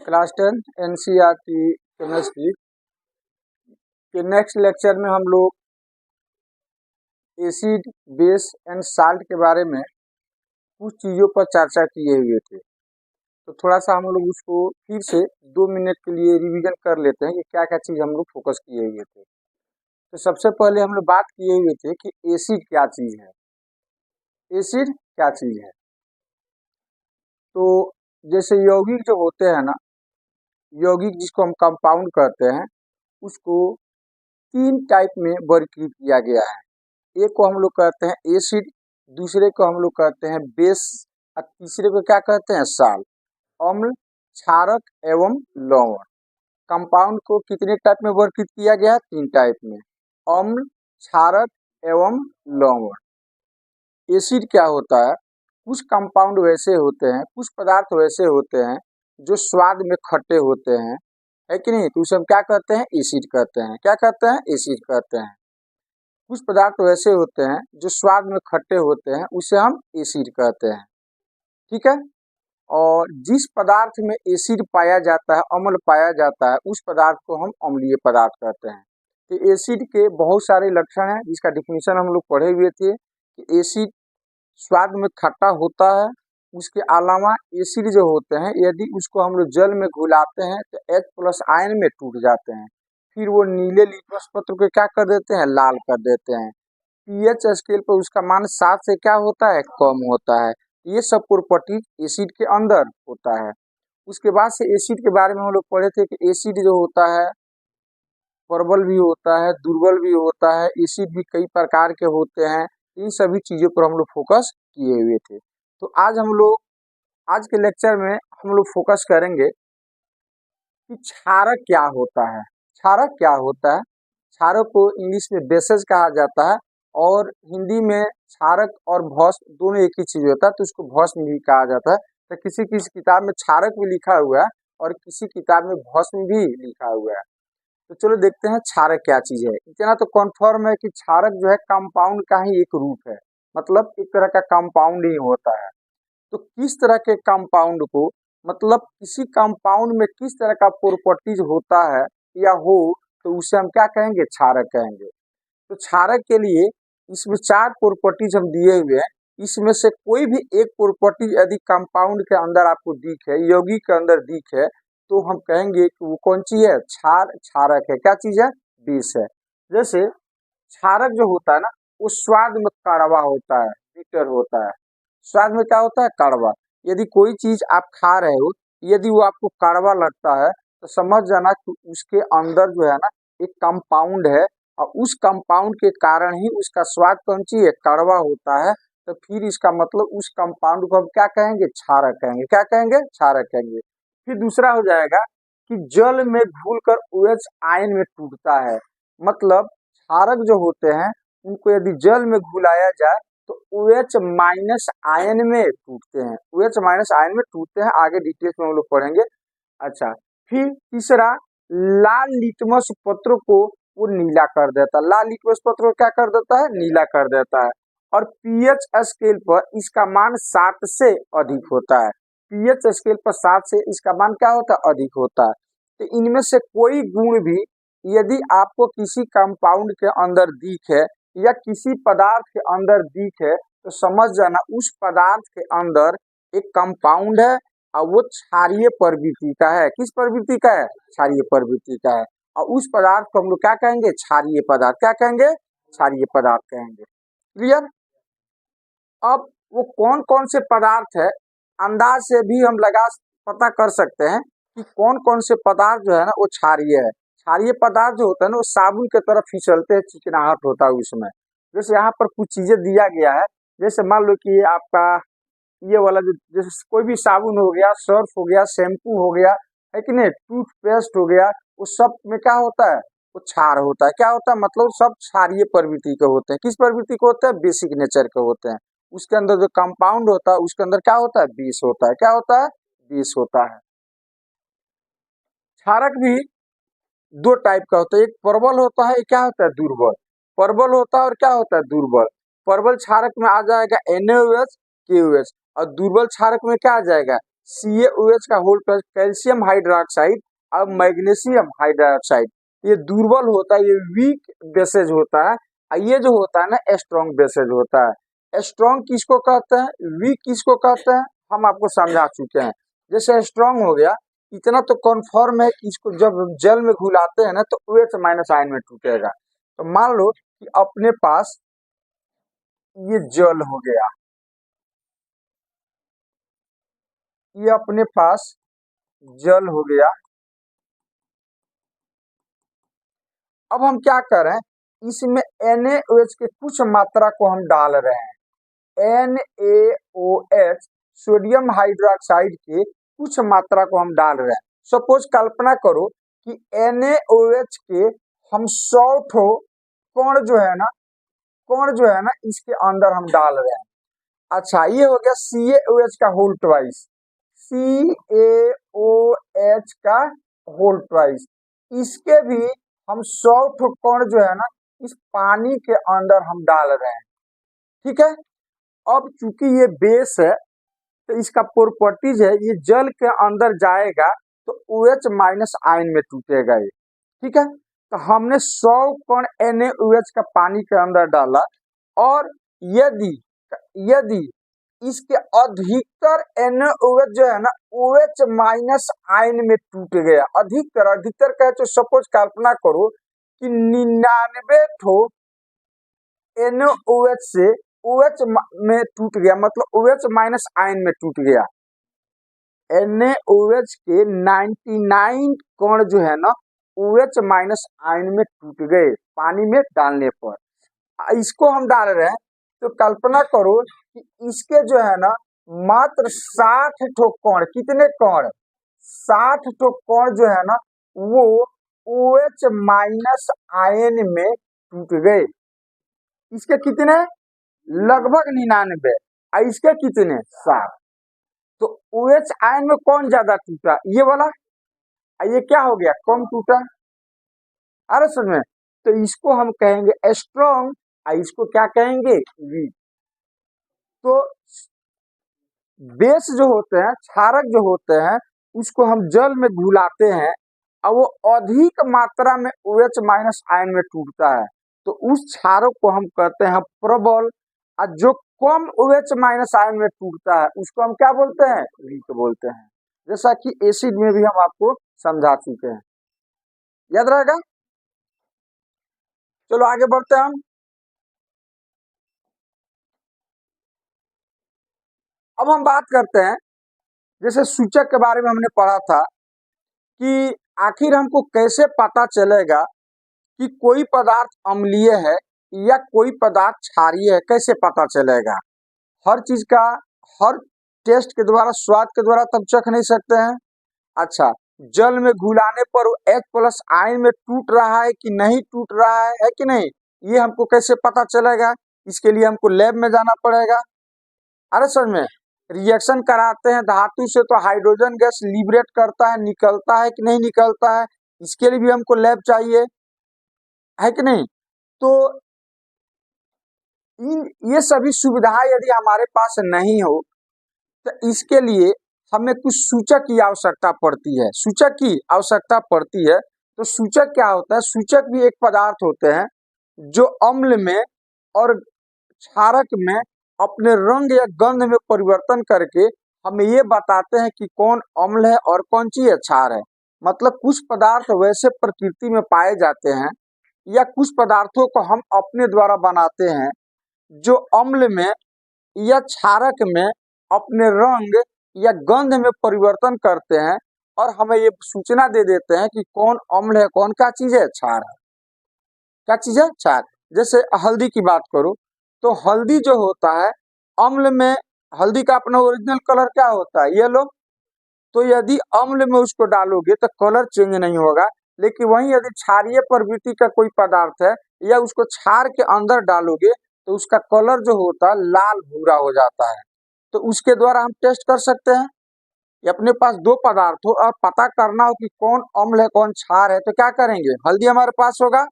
Class 10 NCERT chemistry के next lecture में हम लोग एसिड, बेस एंड साल्ट के बारे में कुछ चीज़ों पर चर्चा किए हुए थे। तो थोड़ा सा हम लोग उसको फिर से 2 मिनट के लिए रिवीजन कर लेते हैं कि क्या क्या चीज़ हम लोग फोकस किए हुए थे। तो सबसे पहले हम लोग बात किए हुए थे कि एसिड क्या चीज़ है। एसिड क्या चीज़ है? तो जैसे यौगिक जो होते हैं ना, यौगिक जिसको हम कंपाउंड कहते हैं, उसको 3 टाइप में वर्गीकृत किया गया है। एक को हम लोग कहते हैं एसिड, दूसरे को हम लोग कहते हैं बेस और तीसरे को क्या कहते हैं साल्ट। अम्ल, क्षारक एवं लवण। कंपाउंड को कितने टाइप में वर्गीकृत किया गया है? 3 टाइप में, अम्ल, क्षारक एवं लवण। एसिड क्या होता है? कुछ कंपाउंड वैसे होते हैं, कुछ पदार्थ वैसे होते हैं जो स्वाद में खट्टे होते हैं, है कि नहीं? तो उसे हम क्या कहते हैं? एसिड कहते हैं। क्या कहते हैं? एसिड कहते हैं। कुछ पदार्थ वैसे होते हैं जो स्वाद में खट्टे होते हैं, उसे हम एसिड कहते हैं। ठीक है। और जिस पदार्थ में एसिड पाया जाता है, अम्ल पाया जाता है, उस पदार्थ को हम अम्लीय पदार्थ कहते हैं। तो एसिड के बहुत सारे लक्षण हैं जिसका डिफिनीशन हम लोग पढ़े हुए थे कि एसिड स्वाद में खट्टा होता है। उसके अलावा एसिड जो होते हैं, यदि उसको हम लोग जल में घुलाते हैं तो H+ आयन में टूट जाते हैं। फिर वो नीले लिटमस पत्र को क्या कर देते हैं? लाल कर देते हैं। पीएच स्केल पर उसका मान 7 से क्या होता है? कम होता है। ये सब प्रॉपर्टीज एसिड के अंदर होता है। उसके बाद से एसिड के बारे में हम लोग पढ़े थे कि एसिड जो होता है प्रबल भी होता है, दुर्बल भी होता है। एसिड भी कई प्रकार के होते हैं। इन सभी चीज़ों पर हम लोग फोकस किए हुए थे। तो आज के लेक्चर में हम लोग फोकस करेंगे कि क्षारक क्या होता है। क्षारक क्या होता है? क्षारक को इंग्लिश में बेसेस कहा जाता है और हिंदी में क्षारक और भस्म दोनों एक ही चीज होता है, तो उसको भस्म भी कहा जाता है। तो किसी किसी किताब में क्षारक भी लिखा हुआ है और किसी किताब में भस्म भी लिखा हुआ है। तो चलो देखते हैं क्षारक क्या चीज है। इतना तो कन्फर्म है कि क्षारक जो है कंपाउंड का ही एक रूप है, मतलब एक तरह का कंपाउंड ही होता है। तो किस तरह के कंपाउंड को, मतलब किसी कंपाउंड में किस तरह का प्रॉपर्टीज होता है या हो, तो उसे हम क्या कहेंगे? क्षारक कहेंगे। तो क्षारक के लिए इसमें 4 प्रॉपर्टीज हम दिए हुए हैं। इसमें से कोई भी एक प्रॉपर्टी यदि कंपाउंड के अंदर आपको दिखे, यौगिक के अंदर दिखे, तो हम कहेंगे कि वो कौन सी है? क्षारक है। क्या चीज है? बेस है। जैसे क्षारक जो होता है ना, वो स्वाद में कड़वा होता है, बिटर होता है। स्वाद में क्या होता है? कड़वा। यदि कोई चीज आप खा रहे हो, यदि वो आपको कड़वा लगता है, तो समझ जाना कि उसके अंदर जो है ना एक कंपाउंड है और उस कंपाउंड के कारण ही उसका स्वाद कौन सी है? कड़वा होता है। तो फिर इसका मतलब उस कंपाउंड को हम क्या कहेंगे? क्षारक कहेंगे। क्या कहेंगे? क्षारक कहेंगे। फिर दूसरा हो जाएगा कि जल में घुलकर OH आयन में टूटता है। मतलब क्षारक जो होते हैं उनको यदि जल में घुलाया जाए तो OH- आयन में टूटते हैं। OH- आयन में टूटते हैं। आगे डिटेल्स में हम लोग पढ़ेंगे। अच्छा, फिर तीसरा, लाल लिटमस पत्र को वो नीला कर देता है। लाल लिटमस पत्र को क्या कर देता है? नीला कर देता है। और पीएच स्केल पर इसका मान 7 से अधिक होता है। पीएच स्केल पर 7 से इसका मान क्या होता है? अधिक होता है। तो इनमें से कोई गुण भी यदि आपको किसी कंपाउंड के अंदर दिखे या किसी पदार्थ के अंदर दिखे, तो समझ जाना उस पदार्थ के अंदर एक कंपाउंड है और वो क्षारीय प्रवृत्ति का है। किस प्रवृत्ति का है? क्षारीय प्रवृत्ति का है। और उस पदार्थ को हम लोग क्या कहेंगे? क्षारीय पदार्थ। क्या कहेंगे? क्षारीय पदार्थ कहेंगे। क्लियर? अब वो कौन कौन से पदार्थ है, अंदाज से भी हम पता कर सकते हैं कि कौन कौन से पदार्थ जो है ना वो क्षारीय है। क्षारीय पदार्थ जो होता है ना, वो साबुन के तरफ फिसलते हैं, चिकनाहट होता है उसमें। जैसे यहाँ पर कुछ चीजें दिया गया है। जैसे मान लो कि आपका ये वाला जो, जैसे कोई भी साबुन हो गया, सर्फ हो गया, शैम्पू हो गया, है कि नहीं, टूथपेस्ट हो गया, उस सब में क्या होता है? वो क्षार होता है। क्या होता है? मतलब सब क्षारीय प्रवृत्ति के होते हैं। किस प्रवृत्ति के होते हैं? बेसिक नेचर के होते हैं। उसके अंदर जो कंपाउंड होता है उसके अंदर क्या होता है? बेस होता है। क्या होता है? बेस होता है। क्षारक भी 2 टाइप का होता है। एक प्रबल होता है, एक क्या होता है? दुर्बल। प्रबल होता है और क्या होता है? दुर्बल। प्रबल क्षारक में आ जाएगा NaOH, KOH। और दुर्बल क्षारक में क्या आ जाएगा? CaOH का होल प्लस कैल्शियम हाइड्रोक्साइड और मैग्नीशियम हाइड्रोक्साइड, ये दुर्बल होता है, ये वीक बेसेज होता है, और ये जो होता है ना स्ट्रॉन्ग बेसेज होता है। स्ट्रॉन्ग किसको कहते हैं, वीक किसको कहते हैं, हम आपको समझा चुके हैं। जैसे स्ट्रॉन्ग हो गया, इतना तो कन्फर्म है कि इसको जब जल में घुलाते हैं ना तो OH माइनस आयन में टूटेगा। तो मान लो कि अपने पास ये जल हो गया, ये अपने पास जल हो गया। अब हम क्या कर रहे हैं, इसमें NaOH के कुछ मात्रा को हम डाल रहे हैं। NaOH सोडियम हाइड्रोक्साइड के कुछ मात्रा को हम डाल रहे हैं। सपोज कल्पना करो कि NaOH के हम 100 ठो कण जो है ना इसके अंदर हम डाल रहे हैं। अच्छा, ये हो गया CaOH का होल ट्वाइस, CaOH का होल ट्वाइस। इसके भी हम 100 ठो कण जो है ना इस पानी के अंदर हम डाल रहे हैं। ठीक है, अब चूंकि ये बेस है तो इसका प्रॉपर्टीज है, ये जल के अंदर जाएगा तो OH माइनस आयन में टूटेगा ये। ठीक है, तो हमने 100 कण NaOH का पानी के अंदर डाला, और यदि यदि इसके अधिकतर NaOH जो है ना OH माइनस आयन में टूट गया, अधिकतर कहे तो सपोज कल्पना करो कि 99 ठो NaOH से OH में टूट गया, मतलब OH माइनस आयन में टूट गया। NaOH के 99 कण जो है ना OH माइनस आयन में टूट गए पानी में डालने पर। इसको हम डाल रहे हैं, तो कल्पना करो कि इसके जो है ना मात्र 60 ठो कण, कितने कण, 60 ठो कण जो है ना वो OH माइनस आयन में टूट गए। इसके कितने, लगभग 99, और इसके कितने 60। तो OH आयन में कौन ज्यादा टूटा, ये वाला, ये क्या हो गया, कम टूटा। अरे समझ में, तो इसको हम कहेंगे स्ट्रॉन्ग, इसको क्या कहेंगे, वीक। तो बेस जो होते हैं, क्षारक जो होते हैं, उसको हम जल में घुलाते हैं और वो अधिक मात्रा में OH माइनस आयन में टूटता है, तो उस क्षारक को हम कहते हैं प्रबल, और जो कम OH माइनस आयन में टूटता है उसको हम क्या बोलते हैं, वीक बोलते हैं। जैसा कि एसिड में भी हम आपको समझा चुके हैं, याद रहेगा। चलो आगे बढ़ते हैं हम। अब हम बात करते हैं, जैसे सूचक के बारे में हमने पढ़ा था कि आखिर हमको कैसे पता चलेगा कि कोई पदार्थ अम्लीय है या कोई पदार्थ क्षारीय है, कैसे पता चलेगा। हर चीज का, हर टेस्ट के द्वारा, स्वाद के द्वारा तब चख नहीं सकते हैं। अच्छा, जल में घुलाने पर H+ आयन में टूट रहा है कि नहीं टूट रहा है कि नहीं, ये हमको कैसे पता चलेगा, इसके लिए हमको लैब में जाना पड़ेगा। अरे सर में रिएक्शन कराते हैं धातु से तो हाइड्रोजन गैस लिबरेट करता है, निकलता है कि नहीं निकलता है, इसके लिए भी हमको लैब चाहिए, है कि नहीं। तो ये सभी सुविधाएं यदि हमारे पास नहीं हो तो इसके लिए हमें कुछ सूचक की आवश्यकता पड़ती है, सूचक की आवश्यकता पड़ती है। तो सूचक क्या होता है, सूचक भी एक पदार्थ होते हैं जो अम्ल में और क्षारक में अपने रंग या गंध में परिवर्तन करके हमें ये बताते हैं कि कौन अम्ल है और कौन सी क्षार है। मतलब कुछ पदार्थ वैसे प्रकृति में पाए जाते हैं या कुछ पदार्थों को हम अपने द्वारा बनाते हैं जो अम्ल में या क्षारक में अपने रंग या गंध में परिवर्तन करते हैं और हमें ये सूचना दे देते हैं कि कौन अम्ल है, कौन क्या चीज है, क्षार है, क्या चीज है, क्षार। जैसे हल्दी की बात करो तो हल्दी जो होता है अम्ल में, हल्दी का अपना ओरिजिनल कलर क्या होता है, येलो। तो यदि अम्ल में उसको डालोगे तो कलर चेंज नहीं होगा, लेकिन वहीं यदि क्षारीय प्रवृत्ति का कोई पदार्थ है या उसको क्षार के अंदर डालोगे तो उसका कलर जो होता है लाल भूरा हो जाता है। तो उसके द्वारा हम टेस्ट कर सकते हैं। अपने पास दो पदार्थ हो और पता करना हो कि कौन अम्ल है कौन क्षार है, तो क्या करेंगे, हल्दी हमारे पास होगा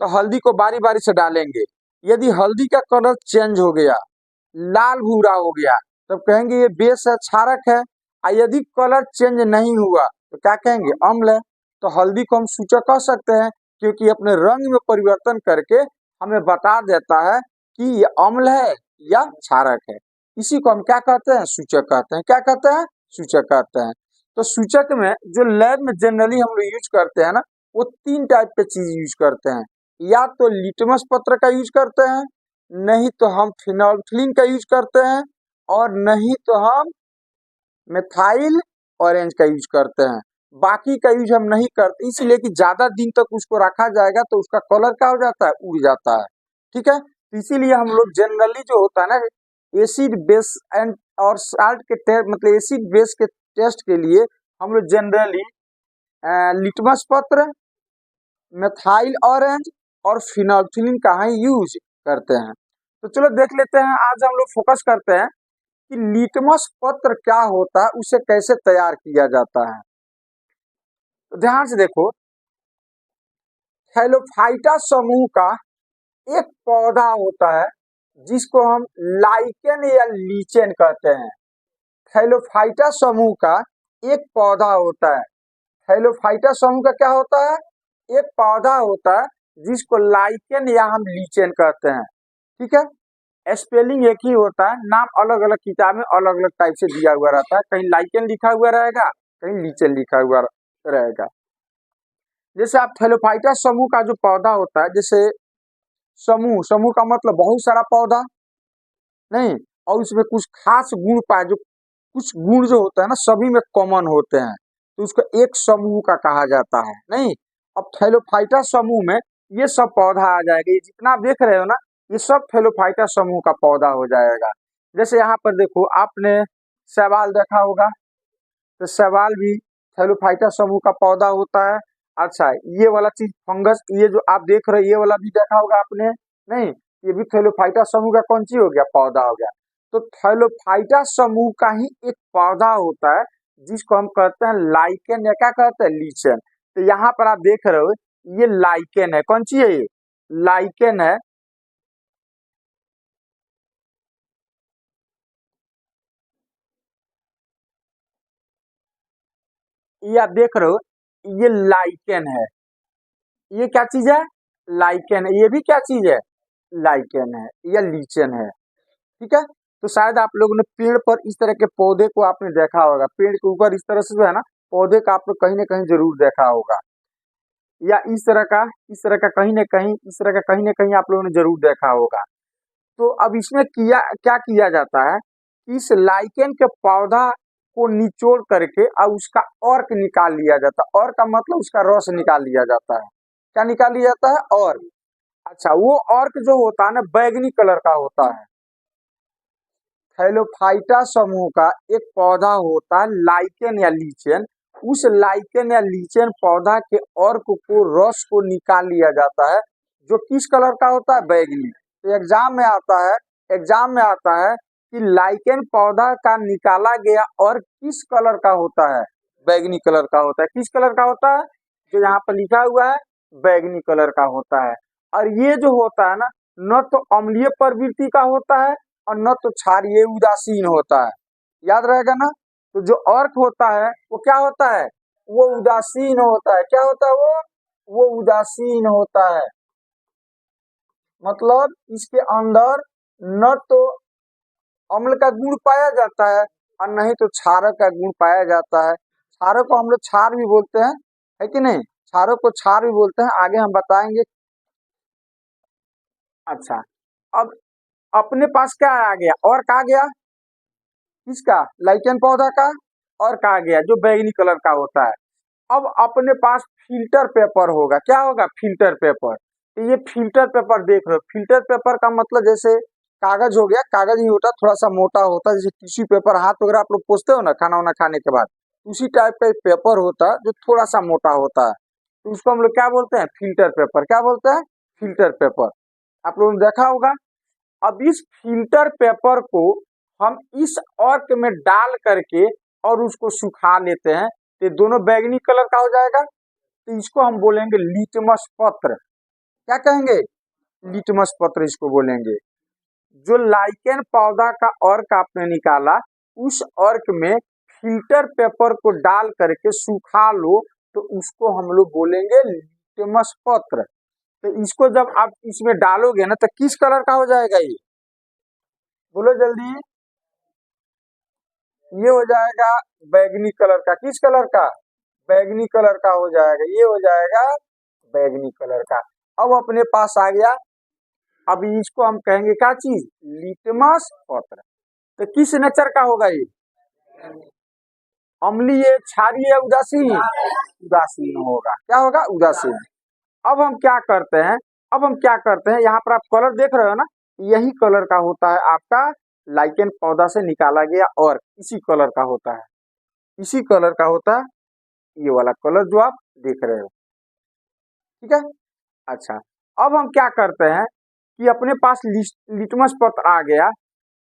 तो हल्दी को बारी बारी से डालेंगे। यदि हल्दी का कलर चेंज हो गया, लाल भूरा हो गया, तब कहेंगे ये बेस है, क्षारक है। यदि कलर चेंज नहीं हुआ तो क्या कहेंगे, अम्ल है। तो हल्दी को हम सूचक कह सकते हैं, क्योंकि अपने रंग में परिवर्तन करके हमें बता देता है कि ये अम्ल है या क्षारक है। इसी को हम क्या कहते हैं, सूचक कहते हैं। क्या कहते हैं, सूचक कहते हैं। तो सूचक में जो लैब में जनरली हम लोग यूज करते हैं ना, वो 3 टाइप के चीज यूज करते हैं। या तो लिटमस पत्र का यूज करते हैं, नहीं तो हम फिनोल्फिन का यूज करते हैं, और नहीं तो हम मिथाइल ऑरेंज का यूज करते हैं। बाकी का यूज हम नहीं करते, इसलिए कि ज्यादा दिन तक उसको रखा जाएगा तो उसका कलर क्या हो जाता है, उड़ जाता है। ठीक है, तो इसीलिए हम लोग जनरली जो होता है ना, एसिड बेस एंड और साल्ट के टेस्ट, मतलब एसिड बेस के टेस्ट के लिए हम लोग जनरली लिटमस पत्र, मिथाइल ऑरेंज और फिनोल्फिन का ही यूज करते हैं। तो चलो देख लेते हैं, आज हम लोग फोकस करते हैं कि लिटमस पत्र क्या होता है, उसे कैसे तैयार किया जाता है। तो ध्यान से देखो, थैलोफाइटा समूह का एक पौधा होता है जिसको हम लाइकेन या लीचेन कहते हैं। थैलोफाइटा समूह का एक पौधा होता है। थैलोफाइटा समूह का क्या होता है, एक पौधा होता है जिसको लाइकेन या हम लीचेन कहते हैं। ठीक है, स्पेलिंग एक ही होता है, नाम अलग अलग किताब में अलग अलग टाइप से दिया हुआ रहता है। कहीं लाइकेन लिखा हुआ रहेगा, कहीं लीचेन लिखा हुआ रहेगा। जैसे आप थैलोफाइटा समूह का जो पौधा होता है, जैसे समूह, समूह का मतलब बहुत सारा पौधा नहीं, और उसमें कुछ खास गुण पाए, जो कुछ गुण जो होता है ना सभी में कॉमन होते हैं, तो उसको एक समूह का कहा जाता है। नहीं, अब थैलोफाइटा समूह में ये सब पौधा आ जाएगा। ये जितना आप देख रहे हो ना, ये सब थैलोफाइटा समूह का पौधा हो जाएगा। जैसे यहाँ पर देखो, आपने शैवाल देखा होगा, तो शैवाल भी थैलोफाइटा समूह का पौधा होता है। अच्छा, ये वाला चीज फंगस, ये जो आप देख रहे हो, ये वाला भी देखा होगा आपने, नहीं, ये भी थैलोफाइटा समूह का कौन सी हो गया, पौधा हो गया। तो थैलोफाइटा समूह का ही एक पौधा होता है जिसको हम कहते हैं लाइकेन, या क्या कहते हैं, लीचेन। तो यहाँ पर आप देख रहे हो, ये लाइकेन है। कौन सी है ये, लाइकेन है। ये आप देख रहे हो, ये लाइकेन है। ये क्या चीज है, लाइकेन है। ये भी क्या चीज है, लाइकेन है या लीचेन है। ठीक है, तो शायद आप लोगों ने पेड़ पर इस तरह के पौधे को आपने देखा होगा, पेड़ के ऊपर इस तरह से जो है ना पौधे का आप लोग कहीं ना कहीं जरूर देखा होगा, या इस तरह का, इस तरह का कहीं ना कहीं, इस तरह का कहीं ना कहीं आप लोगों ने जरूर देखा होगा। तो अब इसमें किया क्या किया जाता है, इस लाइकेन के पौधा को निचोड़ करके अब उसका अर्क निकाल लिया जाता है। अर्क का मतलब उसका रस निकाल लिया जाता है। क्या निकाल लिया जाता है, अर्क। अच्छा, वो अर्क जो होता है ना, बैगनी कलर का होता है। थैलोफाइटा समूह का एक पौधा होता है लाइकेन या लीचेन। उस लाइकेन या लीचेन पौधा के अर्क को, रस को निकाल लिया जाता है, जो किस कलर का होता है, बैगनी। तो एग्जाम में आता है, एग्जाम में आता है कि लाइकेन पौधा का निकाला गया और किस कलर का होता है, बैगनी कलर का होता है। किस कलर का होता है, जो यहाँ पर लिखा हुआ है, बैगनी कलर का होता है। और ये जो होता है ना, न तो अम्लीय प्रवृत्ति का होता है और न तो क्षारीय, उदासीन होता है। याद रहेगा ना। तो जो अर्क होता है वो क्या होता है, वो उदासीन होता है। क्या होता है वो उदासीन होता है। मतलब इसके अंदर न तो अम्ल का गुण पाया जाता है और नहीं तो क्षारक का गुण पाया जाता है। क्षारक को हम लोग क्षार भी बोलते हैं, है कि नहीं, क्षारक को क्षार भी बोलते हैं, आगे हम बताएंगे। अच्छा, अब अपने पास क्या आ गया, और कहा गया किसका, लाइकेन पौधा का, और कहा गया जो बैगनी कलर का होता है। अब अपने पास फिल्टर पेपर होगा। क्या होगा, फिल्टर पेपर। तो ये फिल्टर पेपर देख रहे हो, फिल्टर पेपर का मतलब जैसे कागज हो गया, कागज ही होता, थोड़ा सा मोटा होता है, जैसे टिश्यू पेपर हाथ वगैरह आप लोग पोंछते हो ना खाना वाना खाने के बाद, उसी टाइप का एक पेपर होता है जो थोड़ा सा मोटा होता है। तो उसको हम लोग क्या बोलते हैं, फिल्टर पेपर। क्या बोलते हैं, फिल्टर पेपर। आप लोगों ने देखा होगा। अब इस फिल्टर पेपर को हम इस अर्क में डाल करके और उसको सुखा लेते हैं, तो दोनों बैगनी कलर का हो जाएगा। तो इसको हम बोलेंगे लिटमस पत्र। क्या कहेंगे, लिटमस पत्र इसको बोलेंगे। जो लाइकेन पौधा का अर्क आपने निकाला, उस अर्क में फिल्टर पेपर को डाल करके सुखा लो तो उसको हम लोग बोलेंगे लिटमस पत्र। तो इसको जब आप इसमें डालोगे ना तो किस कलर का हो जाएगा ये, बोलो जल्दी। ये हो जाएगा बैगनी कलर का। किस कलर का? बैगनी कलर का हो जाएगा। ये हो जाएगा बैगनी कलर का। अब अपने पास आ गया, अब इसको हम कहेंगे क्या चीज, लिटमस पत्र। तो किस नेचर का होगा ये, अम्लीय, क्षारीय, उदासीन? उदासीन होगा। क्या होगा, उदासीन। अब हम क्या करते हैं, यहाँ पर आप कलर देख रहे हो ना, यही कलर का होता है आपका लाइकेन पौधा से निकाला गया और इसी कलर का होता है, इसी कलर का होता है ये वाला कलर जो आप देख रहे हो, ठीक है। अच्छा, अब हम क्या करते हैं कि अपने पास लिटमस पत्र आ गया।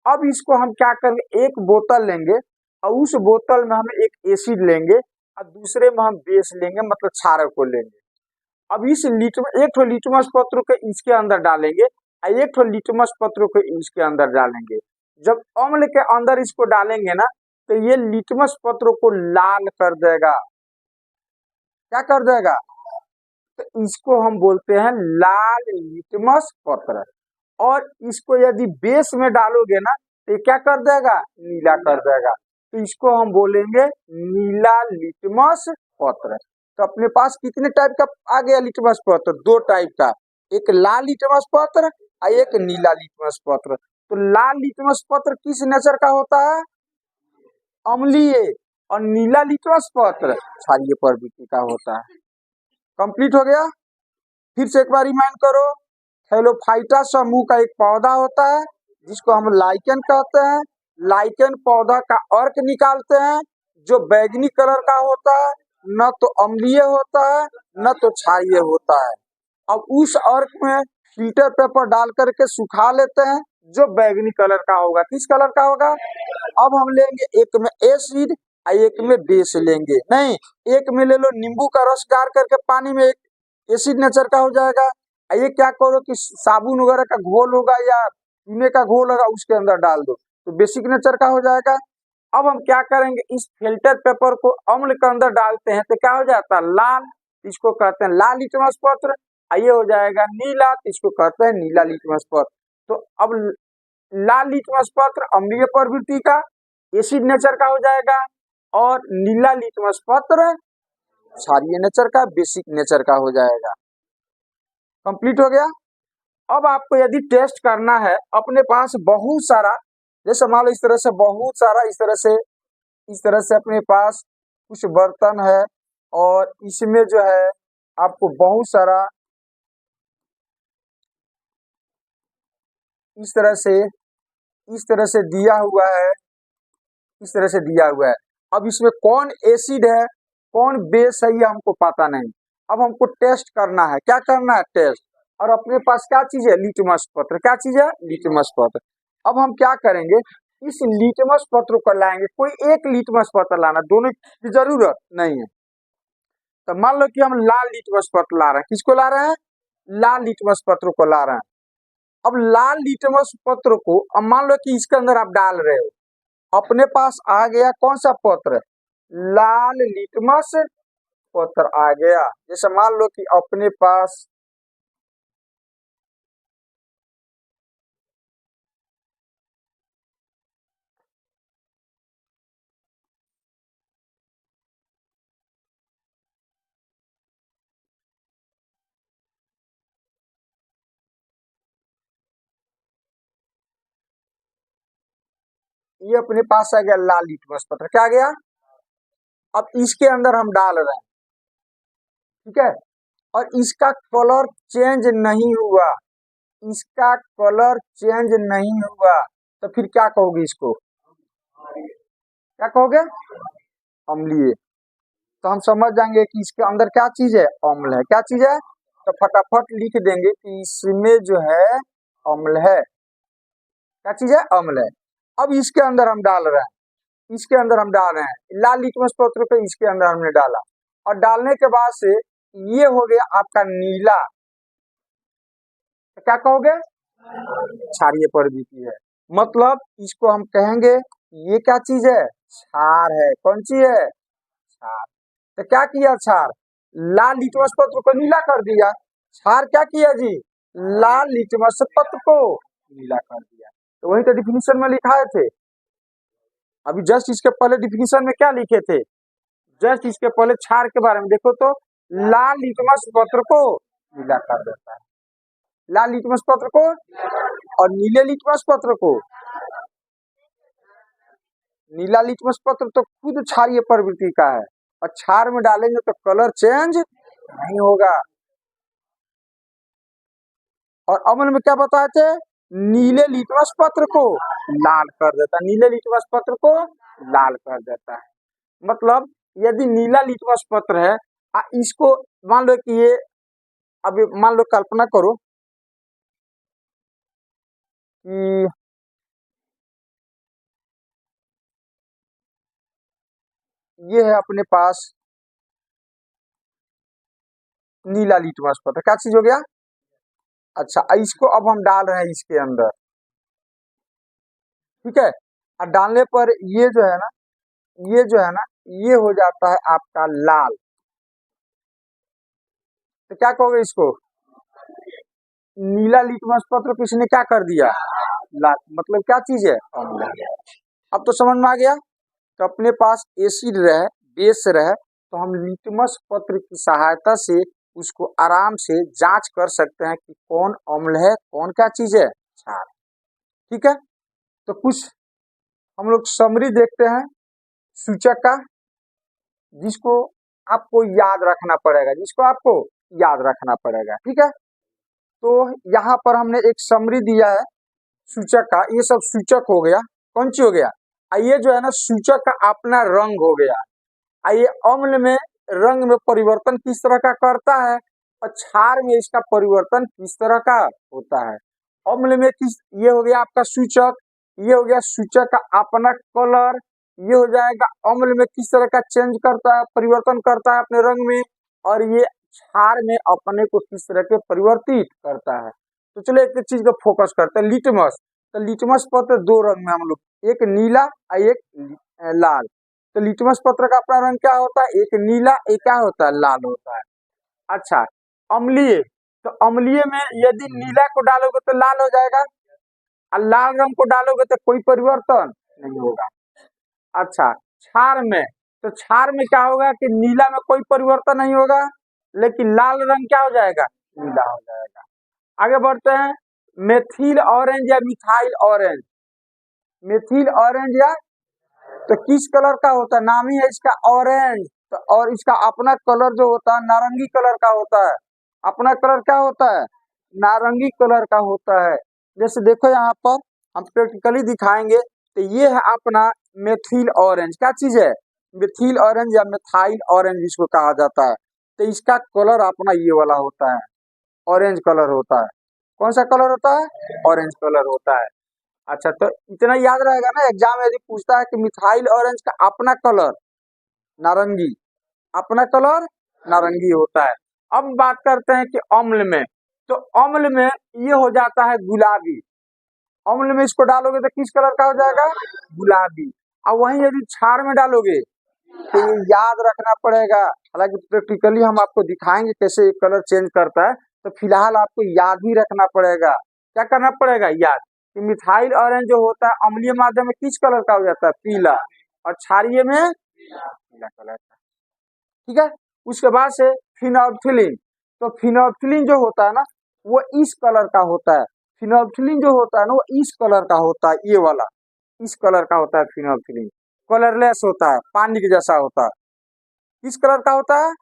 अब इसको हम क्या करेंगे, एक बोतल लेंगे और उस बोतल में हम एक एसिड लेंगे और दूसरे में हम बेस लेंगे, मतलब क्षारक को लेंगे। अब इस एक ठो लिटमस पत्र को इसके अंदर डालेंगे और एक ठो लिटमस पत्र को इसके अंदर डालेंगे। जब अम्ल के अंदर इसको डालेंगे ना तो ये लिटमस पत्र को लाल कर देगा। क्या कर देगा, तो इसको हम बोलते हैं लाल लिटमस पत्र। और इसको यदि बेस में डालोगे ना तो क्या कर देगा, नीला कर देगा। तो इसको हम बोलेंगे नीला लिटमस पत्र। तो अपने पास कितने टाइप का आ गया लिटमस पत्र, दो टाइप का, एक लाल लिटमस पत्र और एक नीला लिटमस पत्र। तो लाल लिटमस पत्र किस नेचर का होता है, अम्लीय, और नीला लिटमस पत्र क्षारीय प्रवृत्ति का होता है। कंप्लीट हो गया। फिर से एक बार रिमाइंड करो, थैलोफाइटा समूह का एक पौधा होता है जिसको हम लाइकेन कहते हैं। लाइकेन पौधा का अर्क निकालते हैं जो बैगनी कलर का होता है, न तो अम्लीय होता है न तो क्षारीय होता है। अब उस अर्क में फिल्टर पेपर डाल करके सुखा लेते हैं जो बैगनी कलर का होगा। किस कलर का होगा, अब हम लेंगे एक में एसिड और एक में बेस लेंगे, नहीं एक में ले लो नींबू का रस गार करके पानी में, एक एसिड नेचर का हो जाएगा। ये क्या करो कि साबुन वगैरह का घोल होगा या चूने का घोल होगा उसके अंदर डाल दो तो बेसिक नेचर का हो जाएगा। अब हम क्या करेंगे, इस फिल्टर पेपर को अम्ल के अंदर डालते हैं तो क्या हो जाता है, लाल, इसको कहते हैं लाल लिटमस पत्र। ये हो जाएगा नीला, इसको कहते हैं नीला लिटमस पत्र। तो अब लाल लिटमस पत्र अम्लीय प्रवृत्ति का, एसिड नेचर का हो जाएगा, और नीला लिटमस पत्र क्षारीय नेचर का, बेसिक नेचर का हो जाएगा। कंप्लीट हो गया। अब आपको यदि टेस्ट करना है, अपने पास बहुत सारा, जैसे मान लो इस तरह से बहुत सारा, इस तरह से अपने पास कुछ बर्तन है और इसमें जो है आपको बहुत सारा इस तरह से दिया हुआ है, इस तरह से दिया हुआ है। अब इसमें कौन एसिड है कौन बेस है ये हमको पता नहीं। अब हमको टेस्ट करना है, क्या करना है, टेस्ट। और अपने पास क्या चीज है, लिटमस पत्र। क्या चीज है, लिटमस पत्र। अब हम क्या करेंगे, इस लिटमस पत्र को लाएंगे, कोई एक लिटमस पत्र लाना, दोनों की जरूरत नहीं है। तो मान लो कि हम लाल लिटमस पत्र ला रहे हैं, किसको ला रहे हैं, लाल लिटमस पत्र को ला रहे हैं। अब लाल लिटमस पत्र को अब मान लो कि इसके अंदर आप डाल रहे हो, अपने पास आ गया कौन सा पत्र, लाल लिटमस पत्र आ गया। जैसे मान लो कि अपने पास ये अपने पास आ गया लाल लिटमस पत्र, क्या आ गया। अब इसके अंदर हम डाल रहे हैं, ठीक है, और इसका कलर चेंज नहीं हुआ, इसका कलर चेंज नहीं हुआ, तो फिर क्या कहोगे इसको, क्या कहोगे, अम्लीय। तो हम समझ जाएंगे कि इसके अंदर क्या चीज है, अम्ल है। क्या चीज है, तो फटाफट लिख देंगे कि इसमें जो है अम्ल है। क्या चीज है, अम्ल है। अब इसके अंदर हम डाल रहे हैं, इसके अंदर हम डाल रहे हैं लाल लिटमस पत्र को, इसके अंदर हमने डाला और डालने के बाद से ये हो गया आपका नीला, तो क्या कहोगे, क्षारीय प्रवृत्ति है। मतलब इसको हम कहेंगे ये क्या चीज है? क्षार है। कौन सी है? क्षार। तो क्या किया क्षार? लाल लिटमस पत्र को नीला कर दिया। क्षार क्या किया जी? लाल लिटमस पत्र को नीला कर दिया। तो वही तो डिफिनीशन में लिखाए थे। अभी जस्ट इसके पहले डिफिनीशन में क्या लिखे थे? जस्ट इसके पहले क्षार के बारे में देखो तो लाल लिटमस पत्र को नीला कर देता है। लाल लिटमस पत्र को और नीले लिटमस पत्र को। नीला लिटमस पत्र तो खुद क्षारीय प्रवृत्ति का है और क्षार में डालेंगे तो कलर चेंज नहीं होगा। और अम्ल में क्या बताए थे? नीले लिटमस पत्र को लाल कर देता है। नीले लिटमस पत्र को लाल कर देता है। मतलब यदि नीला लिटमस पत्र है, इसको मान लो कि ये, अभी मान लो कल्पना करो कि ये है अपने पास नीला लिटमस पत्र। क्या चीज हो गया? अच्छा, इसको अब हम डाल रहे हैं इसके अंदर, ठीक है। और डालने पर ये जो है ना, ये जो है ना, ये हो जाता है आपका लाल। तो क्या कहोगे इसको? नीला लिटमस पत्र को इसने क्या कर दिया? लाल। मतलब क्या चीज है? अम्ल। अब तो समझ में आ गया। तो अपने पास एसिड रहे, बेस रहे, तो हम लिटमस पत्र की सहायता से उसको आराम से जांच कर सकते हैं कि कौन अम्ल है, कौन क्या चीज है, क्षार। ठीक है। तो कुछ हम लोग समरी देखते हैं सूचक का, जिसको आपको याद रखना पड़ेगा, जिसको आपको याद रखना पड़ेगा। ठीक है। तो यहाँ पर हमने एक समरी दिया है सूचक का। ये सब सूचक हो गया। कौन सी हो गया? ये जो है ना सूचक का अपना रंग हो गया। ये अम्ल में रंग में परिवर्तन किस तरह का करता है और क्षार में इसका परिवर्तन किस तरह का होता है। अम्ल में किस, ये हो गया आपका सूचक, ये हो गया सूचक का अपना कलर, ये हो जाएगा अम्ल में किस तरह का चेंज करता है, परिवर्तन करता है अपने रंग में, और ये क्षार में अपने को किस तरह के परिवर्तित करता है। तो चलो एक चीज को फोकस करते हैं, लिटमस। तो लिटमस पत्र दो रंग में हम लोग, एक नीला और एक लाल। तो लिटमस पत्र का अपना रंग क्या होता है? एक नीला, एक क्या होता है? लाल होता है। अच्छा, अम्लीय। तो अम्लीय में यदि नीला को डालोगे तो लाल हो जाएगा और लाल रंग को डालोगे तो कोई परिवर्तन नहीं होगा। अच्छा, क्षार में, तो क्षार में क्या होगा कि नीला में कोई परिवर्तन नहीं होगा, लेकिन लाल रंग क्या हो जाएगा? नीला हो जाएगा। आगे बढ़ते हैं, मेथिल ऑरेंज या मिथाइल ऑरेंज। मेथिल ऑरेंज या, तो किस कलर का होता है? नाम ही है इसका ऑरेंज। तो और इसका अपना कलर जो होता है नारंगी कलर का होता है। अपना कलर क्या होता है? नारंगी कलर का होता है। जैसे देखो यहाँ पर हम प्रैक्टिकली दिखाएंगे। तो ये है अपना मेथिल ऑरेंज। क्या चीज है? मेथिल ऑरेंज या मिथाइल ऑरेंज इसको कहा जाता है। तो इसका कलर अपना ये वाला होता है, ऑरेंज कलर होता है। कौन सा कलर होता है? ऑरेंज कलर होता है। अच्छा, तो इतना याद रहेगा ना, एग्जाम यदि पूछता है कि मिथाइल ऑरेंज का अपना कलर नारंगी, अपना कलर नारंगी होता है। अब बात करते हैं कि अम्ल में। तो अम्ल में ये हो जाता है गुलाबी। अम्ल में इसको डालोगे तो किस कलर का हो जाएगा? गुलाबी। और वहीं यदि क्षार में डालोगे तो ये याद रखना पड़ेगा। हालांकि प्रैक्टिकली हम आपको दिखाएंगे कैसे कलर चेंज करता है, तो फिलहाल आपको याद ही रखना पड़ेगा। क्या करना पड़ेगा? याद कि मिथाइल ऑरेंज जो होता है अम्लीय माध्यम में किस कलर का हो जाता है? पीला। और क्षारीय में पीला कलर का। ठीक है। उसके बाद से फिनोल्फिलीन। तो फिनोल्फिलीन जो होता है ना, वो इस कलर का होता है। फिनोल्फिलीन जो होता है ना, वो इस कलर का होता है, ये वाला इस कलर का होता है फिनोल्फिलीन। कलरलेस होता है, पानी के जैसा होता है। किस कलर का होता है?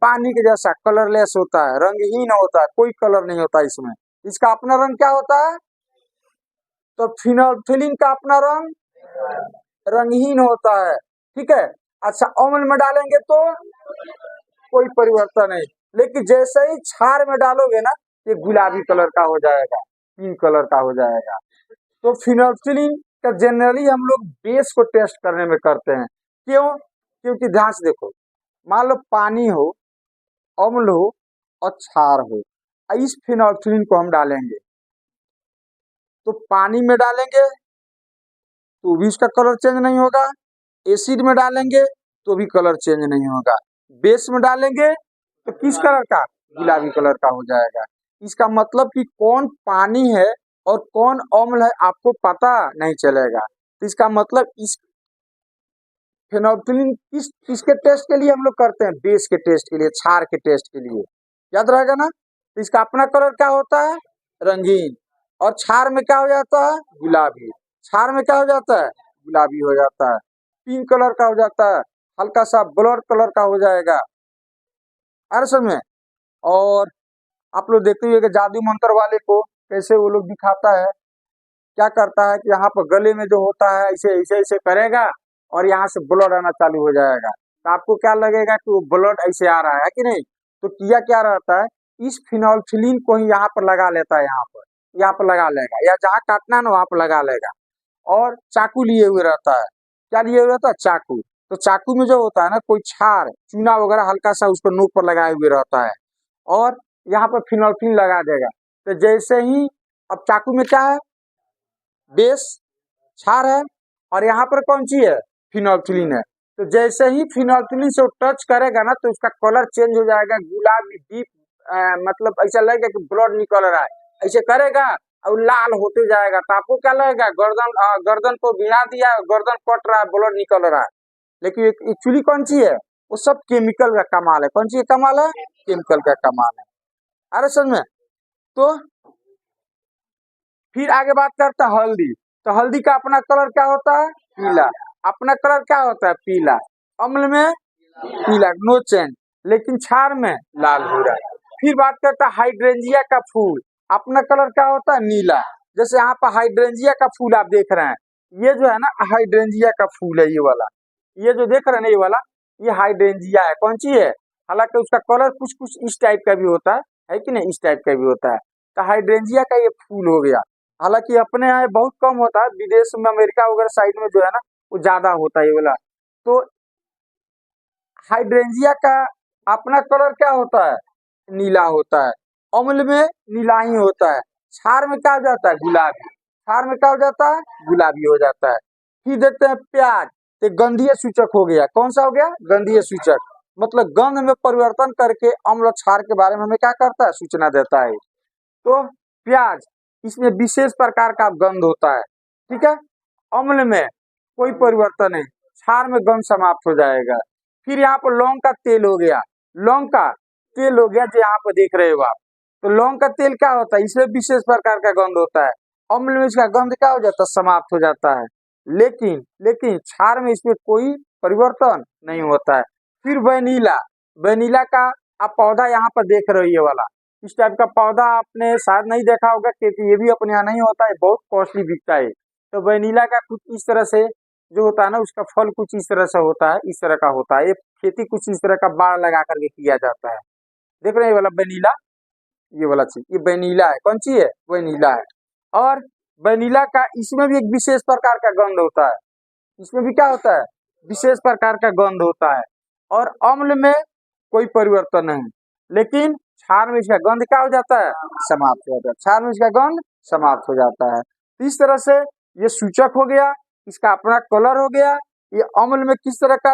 पानी के जैसा, कलरलेस होता है, रंगहीन होता है, कोई कलर नहीं होता इसमें। इसका अपना रंग क्या होता है? तो फिनोल्फिलीन का अपना रंग रंगहीन होता है। ठीक है। अच्छा, अम्ल में डालेंगे तो कोई परिवर्तन नहीं, लेकिन जैसे ही क्षार में डालोगे ना, ये गुलाबी कलर का हो जाएगा, पिंक कलर का हो जाएगा। तो फिनोल्फिलीन का जनरली हम लोग बेस को टेस्ट करने में करते हैं। क्यों? क्योंकि ध्यान से देखो, मान लो पानी हो, अम्ल हो और क्षार हो, इस फिनोल्फिलीन को हम डालेंगे। तो पानी में डालेंगे तो भी उसका कलर चेंज नहीं होगा। एसिड में डालेंगे तो भी कलर चेंज नहीं होगा। बेस में डालेंगे तो किस कलर का, गुलाबी कलर का हो जाएगा। इसका मतलब कि कौन पानी है और कौन अम्ल है आपको पता नहीं चलेगा। तो इसका मतलब इस फेनोल्फिन किसके टेस्ट के लिए हम लोग करते हैं, बेस के टेस्ट के लिए, क्षार के टेस्ट के लिए, याद रहेगा ना। तो इसका अपना कलर क्या होता है, रंगीन, और क्षार में क्या हो जाता है, गुलाबी। क्षार में क्या हो जाता है, गुलाबी हो जाता है, पिंक कलर का हो जाता है, हल्का सा ब्लर कलर का हो जाएगा, अरे समय। और आप लोग देखते हुए कि जादू मंत्र वाले को कैसे वो लोग दिखाता है, क्या करता है कि यहाँ पर गले में जो होता है ऐसे ऐसे ऐसे करेगा और यहाँ से ब्लड आना चालू हो जाएगा। तो आपको क्या लगेगा कि वो ब्लड ऐसे आ रहा है कि नहीं। तो किया क्या रहता है, इस फिनोल्फिलीन को ही यहाँ पर लगा लेता है, यहाँ पर लगा लेगा, या जहाँ काटना है ना वहां पर लगा लेगा। और चाकू लिए हुए रहता है, क्या लिए हुए रहता है, चाकू। तो चाकू में जो होता है ना कोई क्षार चूना वगैरह हल्का सा उसको नोक पर लगाए हुए रहता है, और यहाँ पर फिनोल्फिलीन लगा देगा। तो जैसे ही, अब चाकू में क्या है, बेस क्षार है, और यहाँ पर कौन सी है, फिनोल्फिलीन है। तो जैसे ही फिनोल्फिलीन से टच करेगा ना तो उसका कलर चेंज हो जाएगा, गुलाबी डीप, मतलब ऐसा लगेगा कि ब्लड निकल रहा है, ऐसे करेगा और लाल होते जाएगा। तो आपको क्या लगेगा, गर्दन को भिड़ा दिया, गर्दन कट रहा है, ब्लड निकल रहा है। लेकिन एक्चुअली कौन सी है, वो सब केमिकल का कमाल है। कौन सी कमाल है, केमिकल का कमाल है, अरे समझ में। तो फिर आगे बात करता है हल्दी। तो हल्दी का अपना कलर क्या होता है, पीला। अपना कलर क्या होता है, पीला। अम्ल में पीला, नो चेंज, लेकिन क्षार में लाल भूरा। फिर बात करता है हाइड्रेंजिया का फूल। अपना कलर क्या होता है, नीला। जैसे यहाँ पर हाइड्रेंजिया का फूल आप देख रहे हैं, ये जो है ना हाइड्रेंजिया का फूल है, ये वाला, ये जो देख रहे हैं ना, ये वाला, ये हाइड्रेंजिया है। कौन सी है, हालांकि उसका कलर कुछ कुछ इस टाइप का भी होता है कि नहीं, इस टाइप का भी होता है। तो हाइड्रेंजिया का ये फूल हो गया। हालांकि अपने यहाँ बहुत कम होता है, विदेश में अमेरिका वगैरह साइड में जो है ना वो ज्यादा होता है ये वाला। तो हाइड्रेंजिया का अपना कलर क्या होता है, नीला होता है। अम्ल में नीला ही होता है। क्षार में क्या हो जाता है, गुलाबी। क्षार में क्या हो जाता है, गुलाबी हो जाता है। फिर देखते हैं प्याज। तो गंधीय सूचक हो गया, कौन सा हो गया, गंधीय सूचक। मतलब गंध में परिवर्तन करके अम्ल क्षार के बारे में हमें क्या करता है, सूचना देता है। तो प्याज, इसमें विशेष प्रकार का गंध होता है, ठीक है। अम्ल में कोई परिवर्तन नहीं, क्षार में गंध समाप्त हो जाएगा। फिर यहाँ पर लौंग का तेल हो गया, लौंग का तेल हो गया जो यहाँ पर देख रहे हो आप। तो लौंग का तेल क्या होता है, इसमें विशेष प्रकार का गंध होता है। अम्ल में इसका गंध क्या हो जाता है, समाप्त हो जाता है। लेकिन लेकिन क्षार में इसमें कोई परिवर्तन नहीं होता है। फिर वेनिला, वेनिला का आप पौधा यहाँ पर देख रहे हो, ये वाला, इस टाइप का पौधा आपने शायद नहीं देखा होगा, क्योंकि ये भी अपने यहाँ नहीं होता है, बहुत कॉस्टली बिकता है। तो वेनिला का कुछ इस तरह से जो होता है ना, उसका फल कुछ इस तरह से होता है, इस तरह का होता है। ये खेती कुछ इस तरह का बाढ़ लगा करके किया जाता है। देख रहे हैं ये वाला वेनिला, ये वाला चीज, ये वेनिला है। कौन सी है, वेनिला है। और वेनिला का इसमें भी एक विशेष प्रकार का गंध होता है, इसमें भी क्या होता है, विशेष प्रकार का गंध होता है। और अम्ल में कोई परिवर्तन नहीं, लेकिन क्षार में इसका गंध क्या हो जाता है, समाप्त हो जाता है। क्षार में इसका गंध समाप्त हो जाता है। तो इस तरह से ये सूचक हो गया, इसका अपना कलर हो गया, ये अम्ल में किस तरह का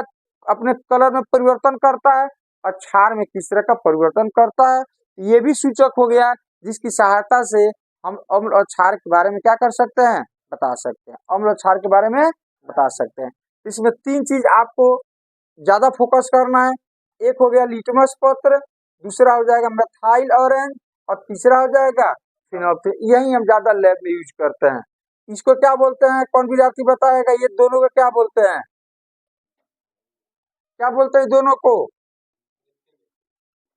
अपने कलर में परिवर्तन करता है और क्षार में किस तरह का परिवर्तन करता है, ये भी सूचक हो गया, जिसकी सहायता से हम अम्ल और क्षार के बारे में क्या कर सकते हैं, बता सकते हैं, अम्ल और क्षार के बारे में बता सकते हैं। इसमें तीन चीज आपको ज्यादा फोकस करना है। एक हो गया लिटमस पत्र, दूसरा हो जाएगा मेथाइल ऑरेंज, और तीसरा हो जाएगा फिनोल्फिन। यही हम ज्यादा लैब में यूज करते हैं। इसको क्या बोलते हैं, कौन विद्यार्थी बताएगा, ये दोनों को क्या बोलते हैं, क्या बोलते हैं दोनों को,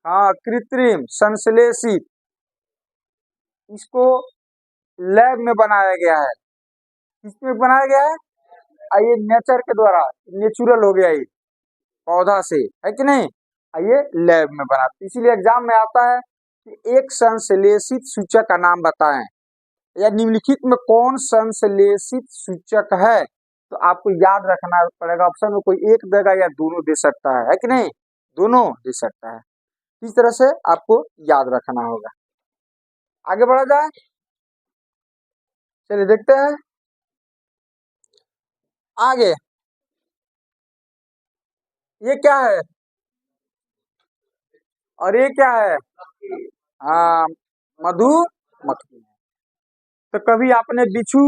हाँ, कृत्रिम संश्लेषित। इसको लैब में बनाया गया है, किसमें बनाया गया है, ये नेचर के द्वारा, नेचुरल हो गया ये, पौधा से, है कि नहीं। ये लैब में बनाते, इसीलिए एग्जाम में आता है कि एक संश्लेषित सूचक का नाम बताएं, या निम्नलिखित में कौन संश्लेषित सूचक है। तो आपको याद रखना पड़ेगा, ऑप्शन में कोई एक देगा या दोनों दे सकता है कि नहीं, दोनों दे सकता है। इस तरह से आपको याद रखना होगा। आगे बढ़ा जाए, चलिए देखते हैं। आगे ये क्या है? और ये क्या है? हाँ, मधुमक्खी। तो कभी आपने बिच्छू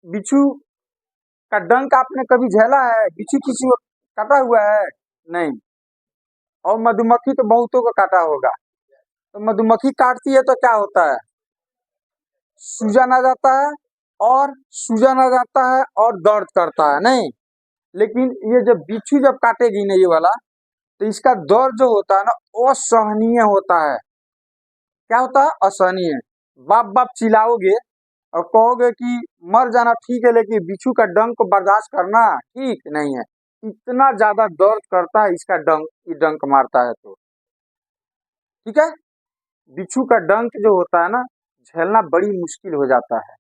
बिच्छू का डंक आपने कभी झेला है? बिच्छू किसी को काटा हुआ है? नहीं। और मधुमक्खी तो बहुतों को काटा होगा। तो मधुमक्खी काटती है तो क्या होता है? सूजन आ जाता है, और सूजन आ जाता है और दर्द करता है, नहीं? लेकिन ये जब बिच्छू जब काटेगी ना ये वाला, तो इसका दर्द जो होता है ना, असहनीय होता है। क्या होता है? असहनीय। बाप बाप चिल्लाओगे और कहोगे कि मर जाना ठीक है, लेकिन बिच्छू का डंक को बर्दाश्त करना ठीक नहीं है। इतना ज्यादा दर्द करता है इसका डंक, ये डंक मारता है तो। ठीक है। बिच्छू का डंक जो होता है ना, झेलना बड़ी मुश्किल हो जाता है।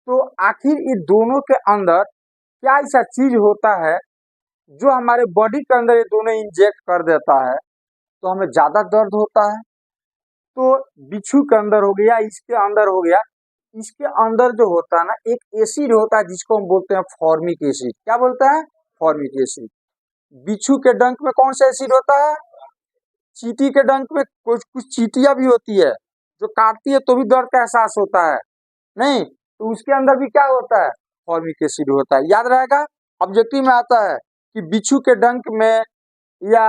तो आखिर ये दोनों के अंदर क्या ऐसा चीज होता है जो हमारे बॉडी के अंदर ये दोनों इंजेक्ट कर देता है, तो हमें ज्यादा दर्द होता है? तो बिच्छू के अंदर हो गया, इसके अंदर हो गया, इसके अंदर जो होता है ना, एक एसिड होता है जिसको हम बोलते हैं फॉर्मिक एसिड। क्या बोलते हैं? Formic acid. बिच्छू के डंक में कौन सा एसिड होता है? चींटी के डंक में कुछ कुछ चींटियां भी होती है जो काटती है तो भी दर्द का एहसास होता है, नहीं? तो उसके अंदर भी क्या होता है? फॉर्मिक एसिड होता है। याद रहेगा, ऑब्जेक्टिव में आता है कि बिच्छू के डंक में या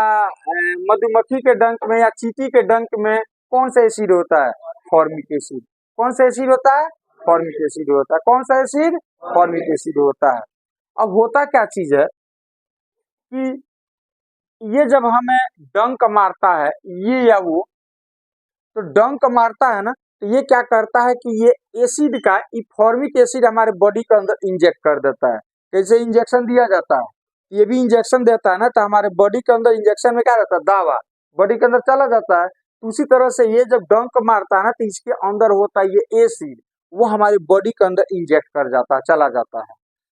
मधुमक्खी के डंक में या चींटी के डंक में कौन सा एसिड होता है? Formic acid. कौन सा एसिड होता है? फॉर्मिक एसिड होता है। कौन सा एसिड? फॉर्मिक एसिड होता है। अब होता क्या चीज है कि ये जब हमें डंक मारता है, ये या वो, तो डंक मारता है ना, तो ये क्या करता है कि ये एसिड का, ये फॉर्मिक एसिड हमारे बॉडी के अंदर इंजेक्ट कर देता है। कैसे इंजेक्शन दिया जाता है? ये भी इंजेक्शन देता है ना, तो हमारे बॉडी के अंदर इंजेक्शन में क्या रहता है? दवा बॉडी के अंदर चला जाता है। तो उसी तरह से ये जब डंक मारता है ना, तो इसके अंदर होता है ये एसिड, वो हमारे बॉडी के अंदर इंजेक्ट कर जाता है, चला जाता है।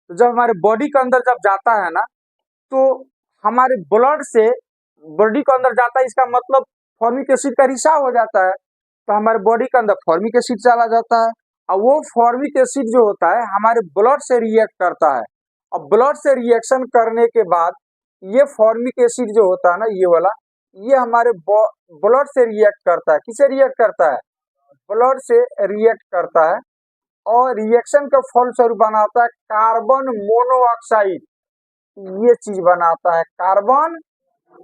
तो जब हमारे बॉडी के अंदर जब जाता है ना, तो हमारे ब्लड से बॉडी के अंदर जाता है, इसका मतलब फॉर्मिक एसिड का रिसाव हो जाता है, तो हमारे बॉडी के अंदर फॉर्मिक एसिड चला जाता है। और वो फॉर्मिक एसिड जो होता है हमारे ब्लड से रिएक्ट करता है, और ब्लड से रिएक्शन करने के बाद ये फॉर्मिक एसिड जो होता है ना, ये वाला, ये हमारे ब्लड से रिएक्ट करता है। किससे रिएक्ट करता है? ब्लड से रिएक्ट करता है, और रिएक्शन का फलस्वरूप बनाता है कार्बन मोनोऑक्साइड। ये चीज बनाता है, कार्बन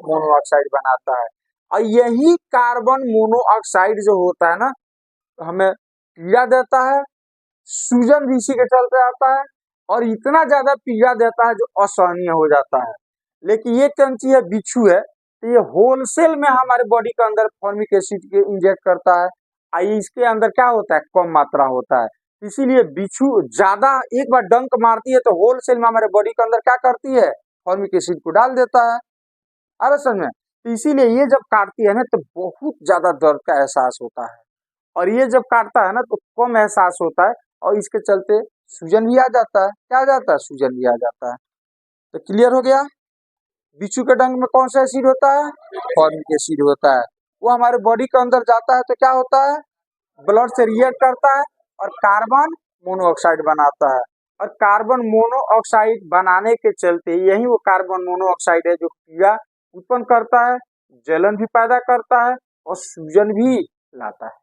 मोनोऑक्साइड बनाता है। और यही कार्बन मोनोऑक्साइड जो होता है ना, हमें पीड़ा देता है, सूजन भी इसी के चलते आता है, और इतना ज्यादा पीड़ा देता है जो असहनीय हो जाता है। लेकिन ये कंची है, बिच्छू है, तो ये होलसेल में हमारे बॉडी के अंदर फॉर्मिक एसिड के इंजेक्ट करता है, और इसके अंदर क्या होता है? कम मात्रा होता है। इसीलिए बिच्छू ज्यादा एक बार डंक मारती है तो होलसेल में हमारे बॉडी के अंदर क्या करती है? फॉर्मिक एसिड को डाल देता है। आ रहा समझ में? तो इसीलिए ये जब काटती है ना, तो बहुत ज्यादा दर्द का एहसास होता है, और ये जब काटता है ना तो कम एहसास होता है, और इसके चलते सूजन भी आ जाता है। क्या आ जाता है? सूजन भी आ जाता है। तो क्लियर हो गया? बिच्छू के डंक में कौन सा एसिड होता है? फॉर्मिक एसिड होता है। वो हमारे बॉडी के अंदर जाता है तो क्या होता है? ब्लड से रिएक्ट करता है और कार्बन मोनोऑक्साइड बनाता है, और कार्बन मोनोऑक्साइड बनाने के चलते, यही वो कार्बन मोनोऑक्साइड है जो पीड़ा उत्पन्न करता है, जलन भी पैदा करता है, और सूजन भी लाता है।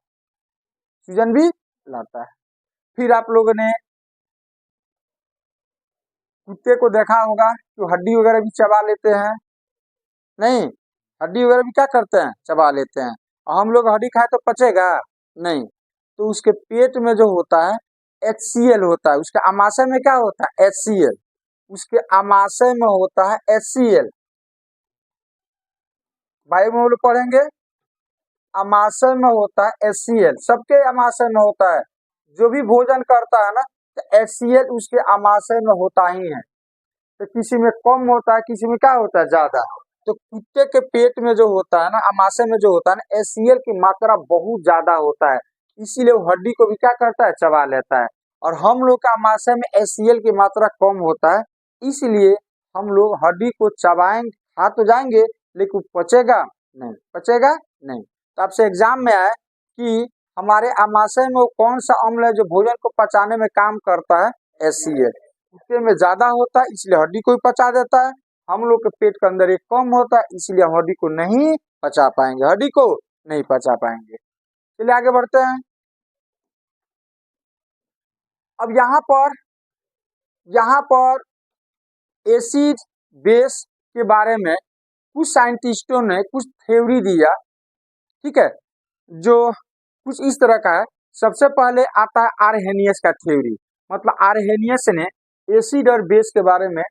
सूजन भी लाता है। फिर आप लोगों ने कुत्ते को देखा होगा जो हड्डी वगैरह भी चबा लेते हैं, नहीं? हड्डी वगैरह भी क्या करते हैं? चबा लेते हैं। और हम लोग हड्डी खाए तो पचेगा नहीं। तो उसके पेट में जो होता है HCl होता है, उसके आमाशय में क्या होता है? HCl। उसके आमाशय में होता है HCl। बायो में हम लोग पढ़ेंगे, आमाशय में होता है HCl। सबके आमाशय में होता है, जो भी भोजन करता है ना, तो HCl उसके आमाशय में होता ही है। तो किसी में कम होता है, किसी में क्या होता है? ज्यादा। तो कुत्ते के पेट में जो होता है ना, आमाशय में जो होता है ना, HCl की मात्रा बहुत ज्यादा होता है, इसीलिए वो हड्डी को भी क्या करता है? चबा लेता है। और हम लोग का आमाशय में HCl की मात्रा कम होता है, इसलिए हम लोग हड्डी को चबाएंगे, खा तो जाएंगे, लेकिन पचेगा नहीं। पचेगा नहीं। तो आपसे एग्जाम में आए कि हमारे आमाशय में वो कौन सा अम्ल है जो भोजन को पचाने में काम करता है? HCl। कुत्ते में ज्यादा होता है इसलिए हड्डी को ही पचा देता है, हम लोग के पेट के अंदर एक कम होता है इसलिए हम हड्डी को नहीं पचा पाएंगे, हड्डी को नहीं पचा पाएंगे। चलिए आगे बढ़ते हैं। अब यहाँ पर एसिड बेस के बारे में कुछ साइंटिस्टों ने कुछ थ्योरी दिया, ठीक है, जो कुछ इस तरह का है। सबसे पहले आता है आर्हेनियस का थ्योरी, मतलब आर्हेनियस ने एसिड और बेस के बारे में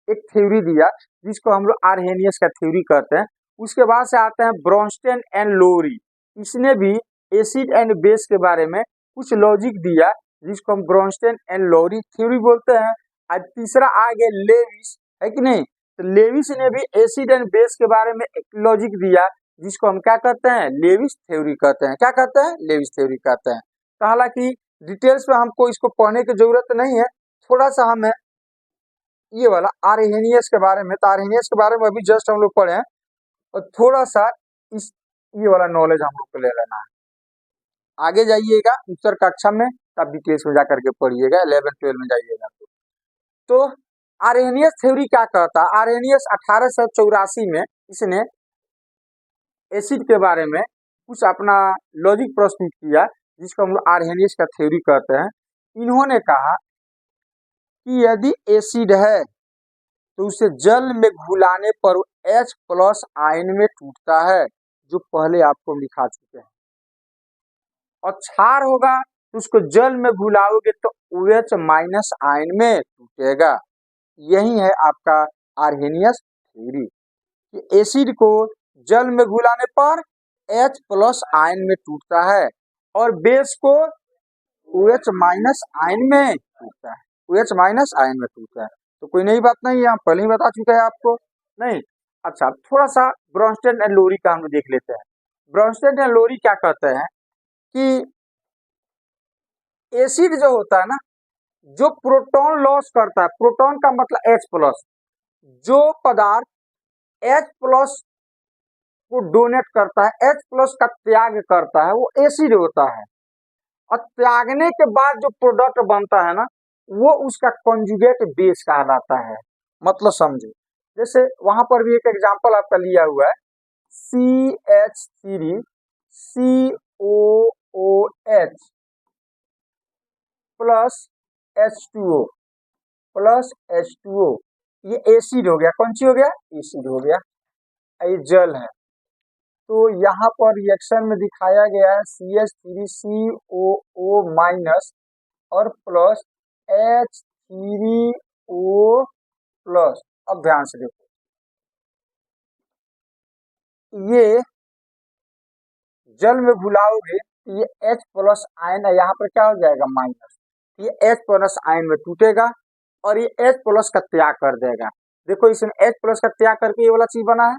एक थ्योरी दिया जिसको हम लोग आर्हेनियस का थ्योरी कहते हैं। उसके बाद से आते हैं ब्रोंस्टेन एंड लोरी, इसने भी एसिड एंड बेस के बारे में कुछ लॉजिक दिया जिसको हम ब्रोंस्टेन एंड लोरी थ्योरी बोलते हैं। आज तीसरा आ गया लेविस, है कि नहीं, तो लेविस ने भी एसिड एंड बेस के बारे में एक लॉजिक दिया जिसको हम क्या कहते हैं, लेविस थ्योरी कहते हैं। क्या कहते हैं, लेविस थ्योरी कहते हैं। तो हालांकि डिटेल्स में हमको इसको पढ़ने की जरूरत नहीं है, थोड़ा सा हमें ये वाला आर्हेनियस के बारे में, तो आर्हेनियस के बारे में अभी जस्ट हम लोग पढ़े हैं और थोड़ा सा इस ये वाला नॉलेज हम लोग को ले लेना है। आगे जाइएगा उत्तर कक्षा में तब डिटेल्स में जाकर के पढ़िएगा, 11-12 में जाइएगा तो आर्हेनियस थ्योरी क्या कहता है। आर्हेनियस 1884 में इसने एसिड के बारे में कुछ अपना लॉजिक प्रस्तुत किया जिसको हम लोग आर्हेनियस का थ्योरी कहते हैं। इन्होंने कहा कि यदि एसिड है तो उसे जल में घुलाने पर H+ आयन में टूटता है, जो पहले आपको हम दिखा चुके हैं, और क्षार होगा तो उसको जल में घुलाओगे तो OH- आयन में टूटेगा। यही है आपका आर्हेनियस थ्योरी कि एसिड को जल में घुलाने पर H+ आयन में टूटता है और बेस को OH- आयन में टूटता है, OH- आयन में टूटता है। तो कोई नई बात नहीं है, पहले ही बता चुका है आपको, नहीं। अच्छा, थोड़ा सा ब्रोंस्टेन एंड लोरी का हम देख लेते हैं। ब्रोंस्टेन एंड लोरी क्या कहते हैं कि एसिड जो होता है ना, जो प्रोटॉन लॉस करता है, प्रोटॉन का मतलब H+, जो पदार्थ H+ को डोनेट करता है, H+ का त्याग करता है, वो एसिड होता है। और त्यागने के बाद जो प्रोडक्ट बनता है ना, वो उसका कंजुगेट बेस कहलाता है। मतलब समझे, जैसे वहां पर भी एक एग्जांपल आपका लिया हुआ है, CH3COOH plus H2O plus H2O, ये एसिड हो गया। कौन सी हो गया, एसिड हो गया, ये जल है। तो यहाँ पर रिएक्शन में दिखाया गया है CH3COO माइनस और प्लस H3O प्लस। अब ध्यान से देखो, ये जल में घुलाओगे तो ये H+ आयन है, यहाँ पर क्या हो जाएगा, माइनस, ये H+ आयन में टूटेगा और ये H+ का त्याग कर देगा। देखो इसमें H+ का त्याग करके ये वाला चीज बना है।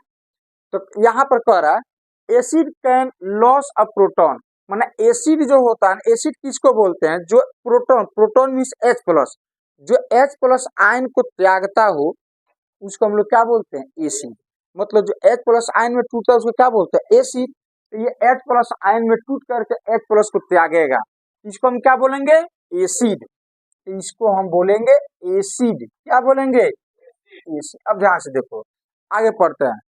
तो यहाँ पर कह रहा है acid can loss a proton, माने एसिड जो होता है, एसिड किसको बोलते हैं, जो प्रोटॉन, प्रोटॉन मीन्स H+, जो H+ आयन को त्यागता हो उसको हम लोग क्या बोलते हैं, एसिड। मतलब जो H+ आयन में टूटता है उसको क्या बोलते हैं, एसिड। तो ये H+ आयन में टूट करके H+ को त्यागेगा, इसको हम क्या बोलेंगे, एसिड। तो इसको हम बोलेंगे एसिड। क्या बोलेंगे, एसिड। अब ध्यान से देखो, आगे पढ़ते हैं।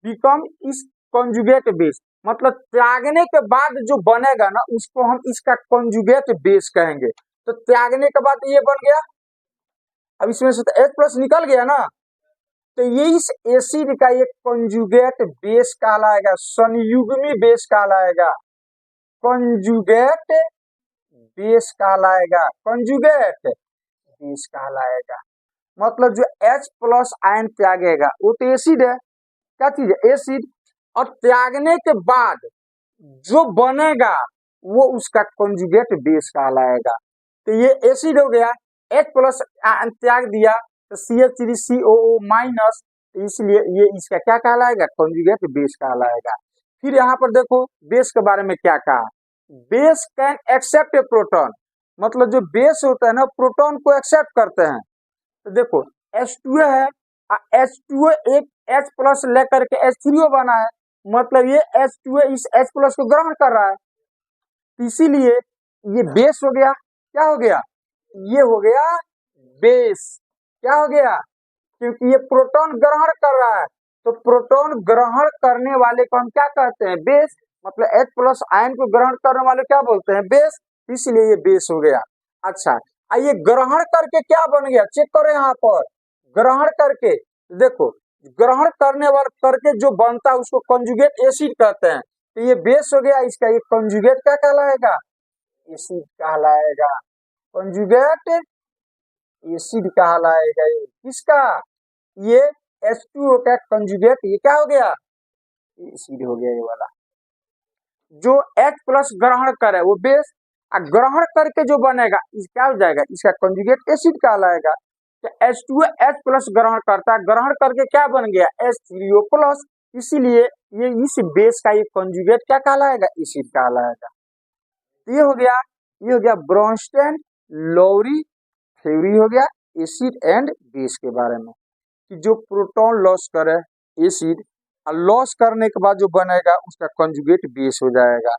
बिकम इस कंजुगेट बेस, मतलब त्यागने के बाद जो बनेगा ना उसको हम इसका कंजुगेट बेस कहेंगे। तो त्यागने के बाद ये बन गया, अब इसमें से तो H+ निकल गया ना, तो ये इस एसिड का एक कंजुगेट बेस कहलाएगा, संयुग्मी बेस कहलाएगा, कंजुगेट बेस कहलाएगा, कंजुगेट बेस कहलाएगा। मतलब जो H+ आयन त्यागेगा वो तो एसिड है, क्या चीज है, एसिड। और त्यागने के बाद जो बनेगा वो उसका कंजुगेट बेस कहलाएगा। तो ये एसिड हो गया, H+ त्याग दिया तो CH3COO माइनस, इसलिए ये इसका क्या कहलाएगा, कंजुगेट बेस कहलाएगा। फिर यहाँ पर देखो बेस के बारे में क्या कहा, base can accept a proton, मतलब जो बेस होता है ना प्रोटॉन को एक्सेप्ट करते हैं। तो देखो H2O है, H2O एक H+ लेकर के H3O बना है, मतलब ये H2O इस H+ को ग्रहण कर रहा है, इसीलिए ये बेस हो गया। क्या हो गया, ये हो गया बेस। क्या हो गया? क्योंकि ये प्रोटॉन ग्रहण कर रहा है, तो प्रोटॉन ग्रहण करने वाले को हम क्या कहते हैं? बेस। मतलब H प्लस आयन को ग्रहण करने वाले क्या बोलते हैं? बेस। इसलिए ये बेस हो गया। अच्छा, आइए ग्रहण करके क्या बन गया, चेक करो यहाँ पर। ग्रहण करके देखो, ग्रहण करने वाला करके जो बनता है उसको कंजुगेट एसिड कहते हैं। तो ये बेस हो गया, इसका ये कंजुगेट क्या कहलाएगा? एसिड कहलाएगा। कंजुगेट एसिड कहलाएगा। ये किसका? ये H2O का कंजुगेट, ये क्या हो गया? एसिड हो गया ये वाला। जो H प्लस ग्रहण करे वो बेस, ग्रहण करके जो बनेगा इस क्या हो जाएगा? इसका कंजुगेट एसिड कहलाएगा। तो H2O H प्लस ग्रहण करता है, ग्रहण करके क्या बन गया? H3O plus. इसीलिए ये इस बेस का ये कंजुगेट क्या कहलाएगा? एसिड कहलाएगा। ये हो गया, ये हो गया ब्रोंस्टेन लोरी थ्योरी हो गया एसिड एंड बेस के बारे में, कि जो प्रोटॉन लॉस करे एसिड, और लॉस करने के बाद जो बनेगा उसका कंजुगेट बेस हो जाएगा।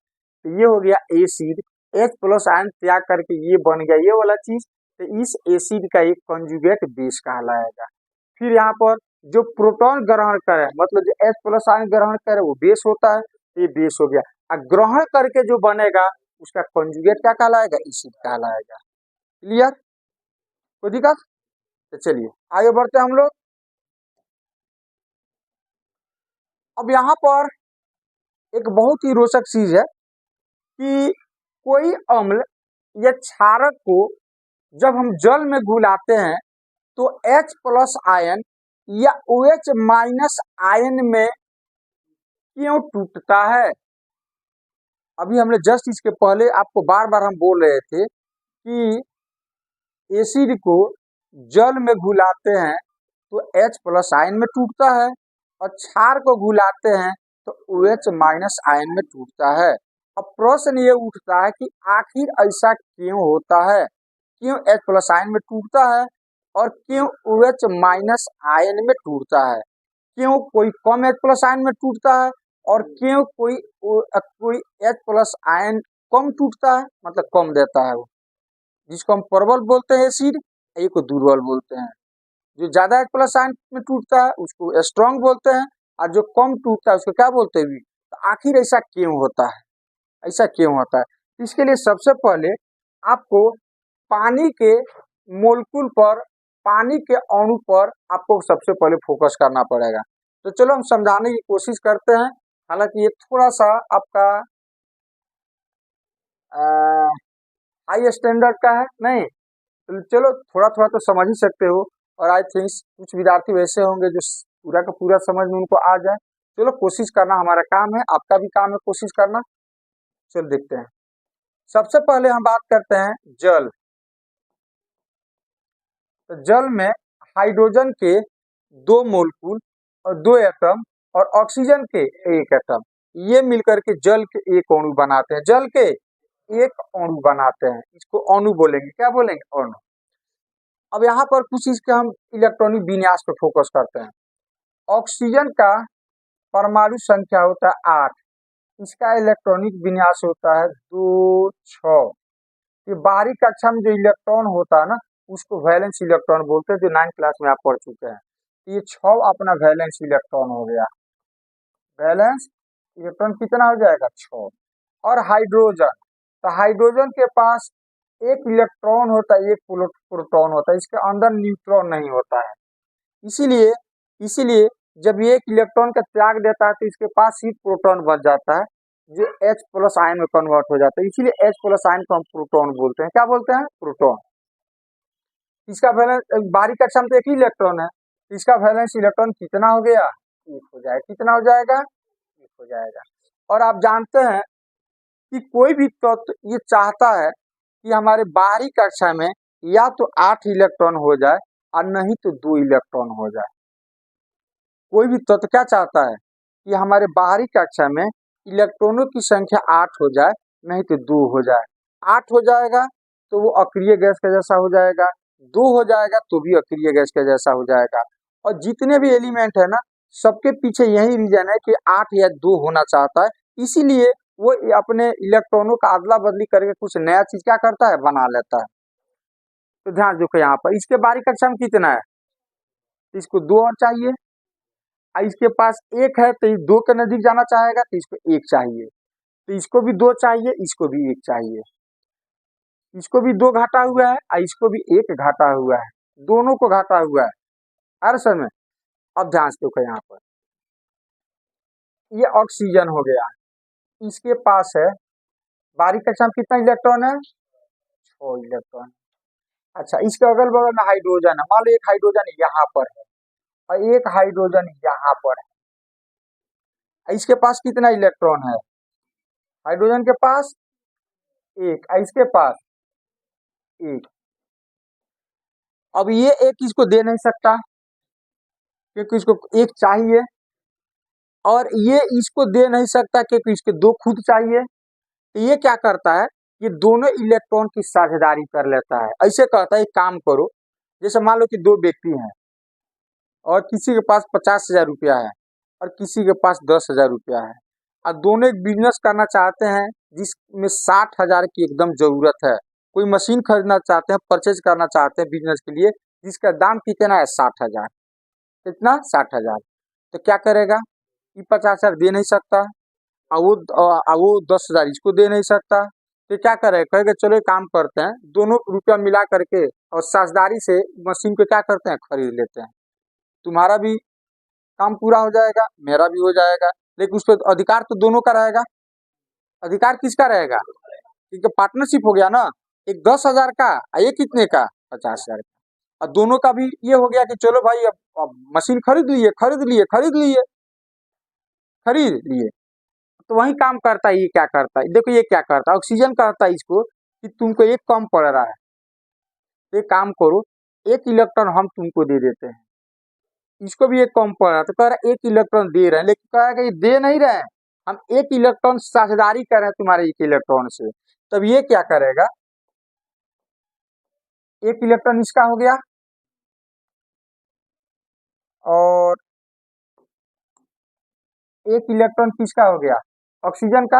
तो ये हो गया एसिड, H प्लस आयन त्याग करके ये बन गया ये वाला चीज, तो इस एसिड का एक कंजुगेट बेस कहलाएगा। फिर यहाँ पर जो प्रोटॉन ग्रहण करे, मतलब जो H प्लस आयन ग्रहण करे वो बेस होता है, ये बेस हो गया। और ग्रहण करके जो बनेगा उसका कंजुगेट क्या कहलाएगा? एसिड कहलाएगा। क्लियर? कोई दिक्कत? तो चलिए आगे बढ़ते हैं हम लोग। अब यहाँ पर एक बहुत ही रोचक चीज है कि कोई अम्ल या क्षारक को जब हम जल में घुलाते हैं तो H प्लस आयन या OH माइनस आयन में क्यों टूटता है? अभी हमने जस्ट इसके पहले आपको बार बार हम बोल रहे थे कि एसिड को जल में घुलाते हैं तो H प्लस आयन में टूटता है, और क्षार को घुलाते हैं तो OH माइनस आयन में टूटता है। अब प्रश्न ये उठता है कि आखिर ऐसा क्यों होता है? क्यों H प्लस आयन में टूटता है और क्यों OH माइनस आयन में टूटता है? क्यों कोई कम H प्लस आयन में टूटता है और क्यों कोई H प्लस आयन कम टूटता है, मतलब कम देता है वो, जिसको हम प्रबल बोलते हैं एसिड, एक को दुर्बल बोलते हैं। जो ज्यादा H प्लस आयन में टूटता है उसको स्ट्रॉन्ग बोलते हैं, और जो कम टूटता है उसको क्या बोलते हैं? वीक। तो आखिर ऐसा क्यों होता है? ऐसा क्यों होता है? इसके लिए सबसे पहले आपको पानी के मोलकुल पर, पानी के अणु पर आपको सबसे पहले फोकस करना पड़ेगा। तो चलो हम समझाने की कोशिश करते हैं, हालांकि ये थोड़ा सा आपका हाई स्टैंडर्ड का है नहीं, तो चलो थोड़ा थोड़ा तो समझ ही सकते हो। और आई थिंक कुछ विद्यार्थी वैसे होंगे जो पूरा का पूरा समझ में उनको आ जाए। चलो कोशिश करना हमारा काम है, आपका भी काम है कोशिश करना। चलो देखते हैं। सबसे पहले हम बात करते हैं जल। तो जल में हाइड्रोजन के 2 मोलकुल और 2 एटम और ऑक्सीजन के 1 एटम, ये मिलकर के जल के एक अणु बनाते हैं। जल के एक अणु बनाते हैं, इसको अणु बोलेंगे। क्या बोलेंगे? अणु। अब यहाँ पर कुछ इसके हम इलेक्ट्रॉनिक विन्यास पे फोकस करते हैं। ऑक्सीजन का परमाणु संख्या होता है 8, इसका इलेक्ट्रॉनिक विन्यास होता है 2 6। ये बाहरी कक्षा में जो इलेक्ट्रॉन होता है ना उसको वैलेंस इलेक्ट्रॉन बोलते हैं, जो 9th क्लास में आप पढ़ चुके हैं। ये 6 अपना वैलेंस इलेक्ट्रॉन हो गया। वैलेंस इलेक्ट्रॉन कितना हो जाएगा? 6। और हाइड्रोजन, तो हाइड्रोजन के पास एक इलेक्ट्रॉन होता है, एक प्रोटॉन होता है, इसके अंदर न्यूट्रॉन नहीं होता है। इसीलिए इसीलिए जब ये एक इलेक्ट्रॉन का त्याग देता है तो इसके पास सिर्फ प्रोटॉन बच जाता है, जो H प्लस आयन में कन्वर्ट हो जाता है। इसीलिए H प्लस आयन को हम प्रोटॉन बोलते हैं। क्या बोलते हैं? प्रोटॉन। इसका वैलेंस बाहरी कक्षा में तो एक ही इलेक्ट्रॉन है, इसका वैलेंस इलेक्ट्रॉन कितना हो गया? 1 हो जाएगा। कितना हो जाएगा? 1 हो जाएगा। और आप जानते हैं कि कोई भी तत्व ये चाहता है कि हमारे बाहरी कक्षा में या तो 8 इलेक्ट्रॉन हो जाए और नहीं तो 2 इलेक्ट्रॉन हो जाए। कोई भी तत्व क्या चाहता है कि हमारे बाहरी कक्षा में इलेक्ट्रॉनों की संख्या 8 हो जाए, नहीं तो 2 हो जाए। 8 हो जाएगा तो वो अक्रिय गैस का जैसा हो जाएगा, 2 हो जाएगा तो भी अक्रिय गैस का जैसा हो जाएगा। और जितने भी एलिमेंट है ना, सबके पीछे यही रीजन है कि 8 या 2 होना चाहता है। इसीलिए वो अपने इलेक्ट्रॉनों का अदला बदली करके कुछ नया चीज क्या करता है? बना लेता है। तो ध्यान देखो यहाँ पर इसके बारी कक्षा में कितना है, इसको 2 और चाहिए। इसके पास 1 है तो 2 के नजदीक जाना चाहेगा तो इसको 1 चाहिए, तो इसको भी 2 चाहिए, इसको भी 1 चाहिए, इसको भी 2 घाटा हुआ है और इसको भी 1 घाटा हुआ है, दोनों को घाटा हुआ है हर समय। अब ध्यान से देखो यहाँ पर ये ऑक्सीजन हो गया, इसके पास है बारीक कक्षा में कितना इलेक्ट्रॉन है, 6 इलेक्ट्रॉन। अच्छा इसके अगल बगल में हाइड्रोजन है, मान लो एक हाइड्रोजन यहाँ पर है और एक हाइड्रोजन यहाँ पर है। इसके पास कितना इलेक्ट्रॉन है, हाइड्रोजन के पास 1, इसके पास 1। अब ये 1 इसको दे नहीं सकता क्योंकि इसको 1 चाहिए, और ये इसको दे नहीं सकता क्योंकि इसके 2 खुद चाहिए। तो ये क्या करता है, ये दोनों इलेक्ट्रॉन की साझेदारी कर लेता है। ऐसे कहता है एक काम करो, जैसे मान लो कि 2 व्यक्ति हैं और किसी के पास 50,000 रुपया है और किसी के पास 10,000 रुपया है, और दोनों एक बिजनेस करना चाहते हैं जिसमें 60,000 की एकदम जरूरत है। कोई मशीन खरीदना चाहते हैं, परचेज करना चाहते हैं बिजनेस के लिए, जिसका दाम कितना है 60,000, कितना 60,000। तो क्या करेगा, ये 50,000 दे नहीं सकता और वो 10,000 इसको दे नहीं सकता। तो क्या करेगा, कहेगा चलो एक काम करते हैं, दोनों रुपया मिला करके और साझेदारी से मशीन को क्या करते हैं, खरीद लेते हैं। तुम्हारा भी काम पूरा हो जाएगा, मेरा भी हो जाएगा, लेकिन उस पर अधिकार तो दोनों का रहेगा। अधिकार किसका रहेगा, क्योंकि पार्टनरशिप हो गया ना, एक 10,000 का और ये कितने का 50,000 का, और दोनों का भी ये हो गया कि चलो भाई अब मशीन खरीद लिए खरीद लिए खरीद लिए खरीद लिए। तो वही काम करता है। ये क्या करता है, देखो ये क्या करता है, ऑक्सीजन कहता है इसको कि तुमको 1 कम पड़ रहा है, तो एक काम करो 1 इलेक्ट्रॉन हम तुमको दे देते हैं। इसको भी 1 कम पड़ रहा है तो कह रहा है 1 इलेक्ट्रॉन दे रहे हैं, लेकिन कह रहा है कि दे नहीं रहे हैं, हम 1 इलेक्ट्रॉन साझेदारी कर रहे हैं तुम्हारे 1 इलेक्ट्रॉन से। तब ये क्या करेगा, 1 इलेक्ट्रॉन इसका हो गया और 1 इलेक्ट्रॉन किसका हो गया, ऑक्सीजन का।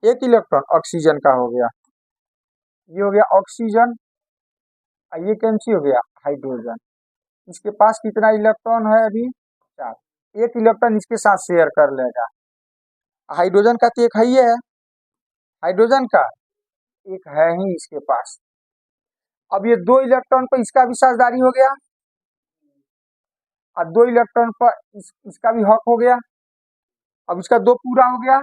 1 इलेक्ट्रॉन ऑक्सीजन का हो गया, ये हो गया ऑक्सीजन, और ये कौन सी हो गया, हाइड्रोजन। इसके पास कितना इलेक्ट्रॉन है अभी, 4। 1 इलेक्ट्रॉन इसके साथ शेयर कर लेगा। हाइड्रोजन का तो 1 है, ये है हाइड्रोजन का 1 है ही इसके पास। अब ये 2 इलेक्ट्रॉन पर इसका भी साझेदारी हो गया और 2 इलेक्ट्रॉन पर इसका भी हक हो गया। अब इसका 2 पूरा हो गया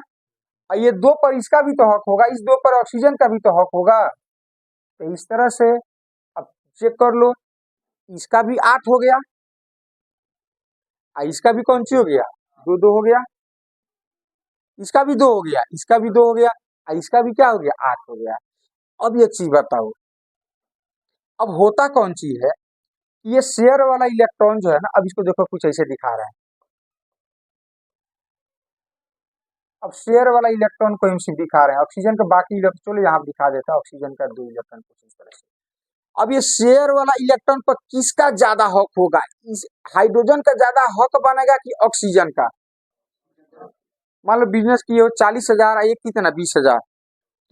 और ये 2 पर इसका भी तो हक होगा, इस 2 पर ऑक्सीजन का भी तो हक होगा। तो इस तरह से अब चेक कर लो, इसका भी 8 हो गया और इसका भी कौन सी हो गया, 2 हो गया, इसका भी 2 हो गया, इसका भी 2 हो गया और इसका भी क्या हो गया, 8 हो गया। अब ये चीज बताओ, अब होता कौन चीज है, ये शेयर वाला इलेक्ट्रॉन जो है ना, अब इसको देखो कुछ ऐसे दिखा रहा है। अब शेयर वाला इलेक्ट्रॉन को हम सिर्फ दिखा रहे हैं, ऑक्सीजन का बाकी इलेक्ट्रॉन, चलो यहाँ दिखा देता है ऑक्सीजन का 2 इलेक्ट्रॉन कुछ इस तरह से। अब ये शेयर वाला इलेक्ट्रॉन पर किसका ज्यादा हक होगा, इस हाइड्रोजन का ज्यादा हक बनेगा कि ऑक्सीजन का। मान लो बिजनेस किए हो 40,000, एक कितना 20,000,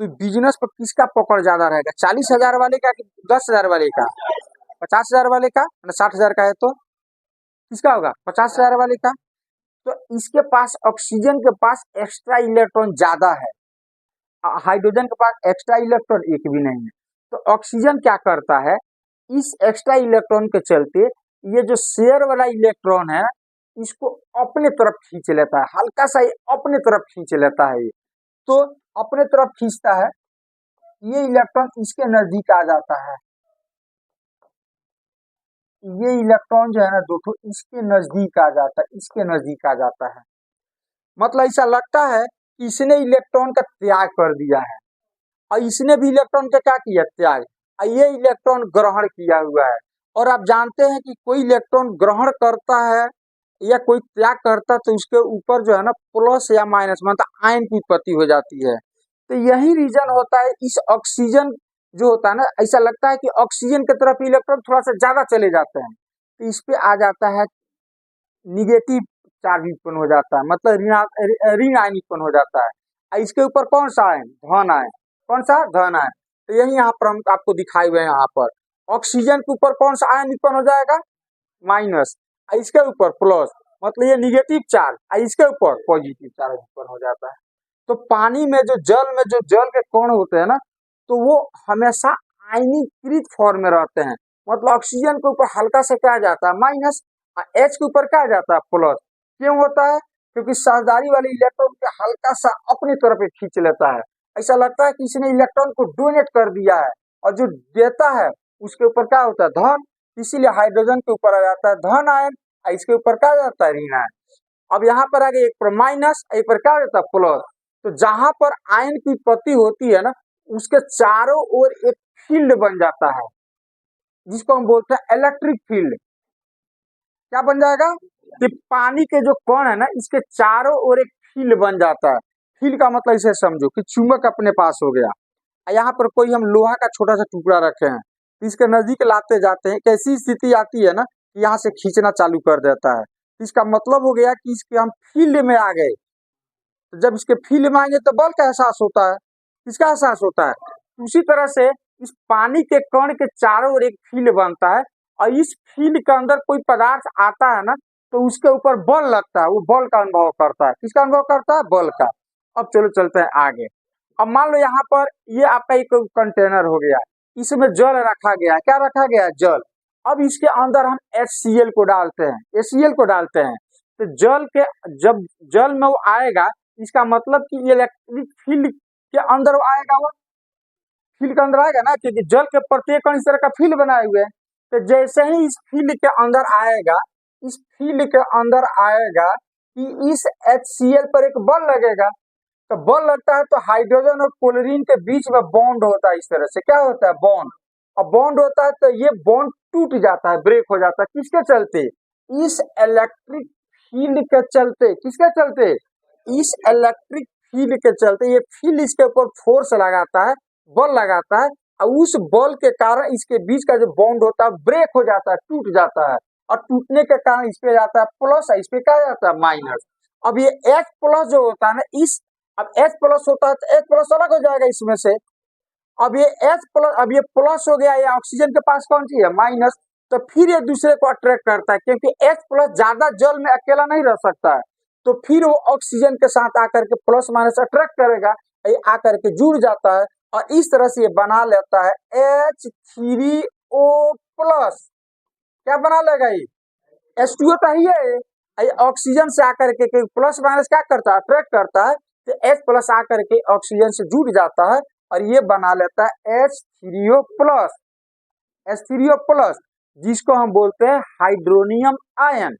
तो बिजनेस पर किसका पकड़ ज्यादा रहेगा, 40,000 वाले का कि 10,000 वाले का, 50,000 वाले का, 60,000 का है तो किसका होगा, 50,000 वाले का। तो इसके पास ऑक्सीजन के पास एक्स्ट्रा इलेक्ट्रॉन ज्यादा है, हाइड्रोजन के पास एक्स्ट्रा इलेक्ट्रॉन 1 भी नहीं है। तो ऑक्सीजन क्या करता है, इस एक्स्ट्रा इलेक्ट्रॉन के चलते ये जो शेयर वाला इलेक्ट्रॉन है इसको अपने तरफ खींच लेता है, हल्का सा अपने तरफ खींच लेता है। तो अपने तरफ खींचता है, ये इलेक्ट्रॉन इसके नजदीक आ जाता है, ये इलेक्ट्रॉन जो है ना दोस्तों इसके नजदीक आ जाता है, इसके नजदीक आ जाता है। मतलब ऐसा लगता है कि इसने इलेक्ट्रॉन का त्याग कर दिया है और इसने भी इलेक्ट्रॉन का क्या किया, त्याग, और ये इलेक्ट्रॉन ग्रहण किया हुआ है। और आप जानते हैं कि कोई इलेक्ट्रॉन ग्रहण करता है या कोई त्याग करता है तो उसके ऊपर जो है ना प्लस या माइनस मतलब आयन की उत्पत्ति हो जाती है। तो यही रीजन होता है, इस ऑक्सीजन जो होता है ना, ऐसा लगता है कि ऑक्सीजन की तरफ इलेक्ट्रॉन थोड़ा सा ज्यादा चले जाते हैं, तो इस पे आ जाता है निगेटिव चार्ज उत्पन्न हो जाता है, मतलब ऋण आयन उत्पन्न हो जाता है। इसके ऊपर कौन सा आयन, धन आयन, कौन सा, धन आयन। तो यही यहाँ पर हम आपको दिखाए हुए हैं। यहाँ पर ऑक्सीजन के ऊपर कौन सा आयन उत्पन्न हो जाएगा, माइनस, इसके ऊपर प्लस, मतलब ये निगेटिव चार्ज, इसके ऊपर पॉजिटिव चार्ज उत्पन्न हो जाता है। तो पानी में जो जल के कण होते हैं ना, तो वो हमेशा आयनीकृत फॉर्म में रहते हैं। मतलब ऑक्सीजन के ऊपर हल्का से क्या आ जाता है, माइनस, एच के ऊपर क्या आ जाता है, प्लस। क्यों होता है, क्योंकि साझेदारी वाले इलेक्ट्रॉन के हल्का सा अपनी तरफ खींच लेता है। ऐसा लगता है कि इसने इलेक्ट्रॉन को डोनेट कर दिया है, और जो देता है उसके ऊपर क्या होता है, धन। इसीलिए हाइड्रोजन के ऊपर आ जाता है धन आयन, इसके ऊपर क्या आ जाता है, ऋण आयन। अब यहाँ पर आगे एक पर माइनस, एक पर क्या होता है, प्लस। तो जहां पर आयन की उत्पत्ति होती है ना, उसके चारों ओर एक फील्ड बन जाता है, जिसको हम बोलते हैं इलेक्ट्रिक फील्ड। क्या बन जाएगा कि पानी के जो कण है ना, इसके चारों ओर एक फील्ड बन जाता है। फील्ड का मतलब इसे समझो कि चुंबक अपने पास हो गया। यहाँ पर कोई हम लोहा का छोटा सा टुकड़ा रखे हैं, इसके नजदीक लाते जाते हैं, कैसी स्थिति आती है ना कि यहाँ से खींचना चालू कर देता है। इसका मतलब हो गया कि इसके हम फील्ड में आ गए। तो जब इसके फील्ड में आएंगे तो बल का एहसास होता है, किसका एहसास होता है। उसी तरह से इस पानी के कण के चारों ओर एक फील्ड बनता है, और इस फील्ड के अंदर कोई पदार्थ आता है ना, तो उसके ऊपर बल लगता है, वो बल का अनुभव करता है। किसका अनुभव करता है, बल का। अब चलो चलते हैं आगे। अब मान लो यहाँ पर ये आपका एक कंटेनर हो गया, इसमें जल रखा गया, क्या रखा गया है, जल। अब इसके अंदर हम HCl को डालते हैं, HCl को डालते हैं। तो जब जल में वो आएगा, इसका मतलब कि इलेक्ट्रिक फील्ड के अंदर वो आएगा, वो फील्ड के अंदर आएगा ना, क्योंकि जल के प्रत्येक कण इस तरह का फील्ड बनाए हुए हैं। तो जैसे ही इस फील्ड के अंदर आएगा, इस फील्ड के अंदर आएगा कि इस HCl पर एक बल लगेगा। तो बल लगता है तो हाइड्रोजन और क्लोरीन के बीच में बॉन्ड होता है। इस तरह से क्या होता है, बॉन्ड। और बॉन्ड होता है तो ये बॉन्ड टूट जाता है, ब्रेक हो जाता है। किसके चलते, इस इलेक्ट्रिक फील्ड के चलते। किसके चलते, इस इलेक्ट्रिक फील्ड के चलते। ये फील्ड इसके ऊपर फोर्स लगाता है, बल लगाता है, और उस बल के कारण इसके बीच का जो बॉन्ड होता है ब्रेक हो जाता है, टूट जाता है। और टूटने के कारण इस पे जाता है प्लस, इस पे क्या जाता है, माइनस। अब ये H प्लस जो होता है ना, इस अब H प्लस होता है तो H प्लस अलग हो जाएगा इसमें से। अब ये H प्लस, अब ये प्लस हो गया, ये ऑक्सीजन के पास कौन सी है, माइनस। तो फिर ये दूसरे को अट्रैक्ट करता है, क्योंकि H प्लस ज्यादा जल में अकेला नहीं रह सकता है। तो फिर वो ऑक्सीजन के साथ आकर के प्लस माइनस अट्रैक्ट करेगा, ये आकर के जुड़ जाता है, और इस तरह से ये बना लेता है H3O प्लस। क्या बना लेगा ये, H2O तो ही है। ऑक्सीजन से आकर के प्लस माइनस क्या करता है, अट्रैक्ट करता है। तो H प्लस आकर के ऑक्सीजन से जुड़ जाता है, और ये बना लेता है H3O प्लस। H3O प्लस, जिसको हम बोलते हैं हाइड्रोनियम आयन।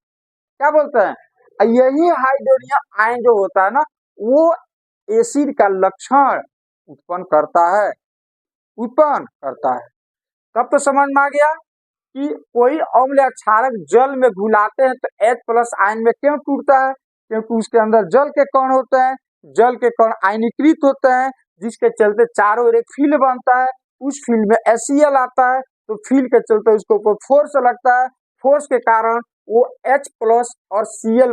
क्या बोलते हैं, यही हाइड्रोनियम आयन जो होता है ना, वो एसिड का लक्षण उत्पन्न करता है, उत्पन्न करता है। तब तो समझ में आ गया कि कोई अम्ल या क्षारक जल में घुलाते हैं तो H प्लस आयन में क्यों टूटता है, क्योंकि उसके अंदर जल के कण होते हैं, जल के कण आयनीकृत होते हैं, जिसके चलते चारों ओर एक फील्ड बनता है। उस फील्ड में HCl आता है, तो फील्ड के चलते उसके ऊपर फोर्स लगता है, फोर्स के कारण वो H प्लस और Cl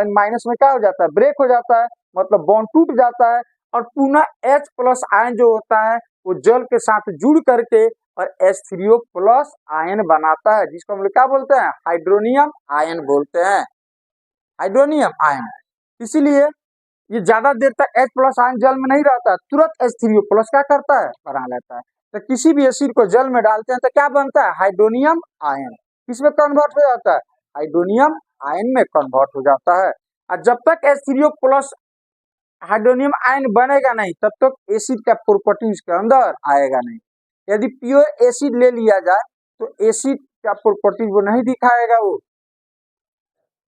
माइनस में क्या हो जाता है, ब्रेक हो जाता है, मतलब बॉन्ड टूट जाता है। और पुनः H प्लस आयन जो होता है वो जल के साथ जुड़ करके और H3O प्लस आयन बनाता है, जिसको हम लोग क्या बोलते हैं, हाइड्रोनियम आयन बोलते हैं, हाइड्रोनियम आयन। इसीलिए ये ज्यादा देर तक H प्लस आयन जल में नहीं रहता, तुरंत H3O प्लस क्या करता है, बना लेता है। तो किसी भी एसिड को जल में डालते हैं तो क्या बनता है, हाइड्रोनियम आयन। किसमें कन्वर्ट हो जाता है, हाइड्रोनियम आयन में कन्वर्ट हो जाता है। और जब तक H3O प्लस हाइड्रोनियम आयन बनेगा नहीं, तब तक एसिड का प्रॉपर्टी उसके अंदर आएगा नहीं। यदि प्योर एसिड ले लिया जाए तो एसिड का प्रॉपर्टी वो नहीं दिखाएगा। वो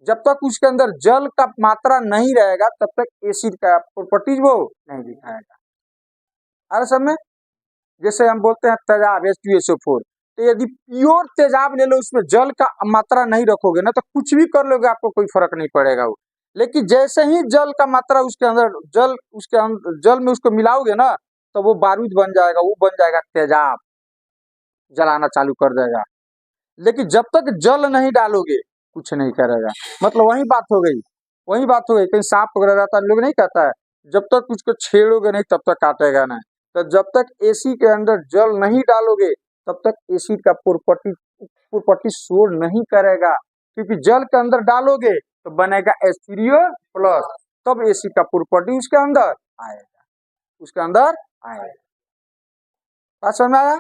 जब तक उसके अंदर जल का मात्रा नहीं रहेगा, तब तक एसिड का प्रॉपर्टीज वो नहीं दिखाएगा। अरे समय जैसे हम बोलते हैं तेजाब H2SO4, तो यदि प्योर तेजाब ले लो, उसमें जल का मात्रा नहीं रखोगे ना, तो कुछ भी कर लोगे आपको कोई फर्क नहीं पड़ेगा वो। लेकिन जैसे ही जल का मात्रा उसके अंदर जल में उसको मिलाओगे ना, तो वो बारूद बन जाएगा, वो बन जाएगा तेजाब, जलाना चालू कर देगा। लेकिन जब तक जल नहीं डालोगे कुछ नहीं करेगा। मतलब वही बात हो गई, वही बात हो गई। कहीं सांप वगैरह रहता है, लोग नहीं कहता है जब तक उसको छेड़ोगे नहीं तब तक काटेगा नहीं। तो जब तक एसिड के अंदर जल नहीं डालोगे तब तक एसिड का प्रॉपर्टी शो नहीं करेगा, क्योंकि जल के अंदर डालोगे तो बनेगा H3O प्लस, तब एसिड का प्रॉपर्टी उसके अंदर आएगा। बात समझ में आया?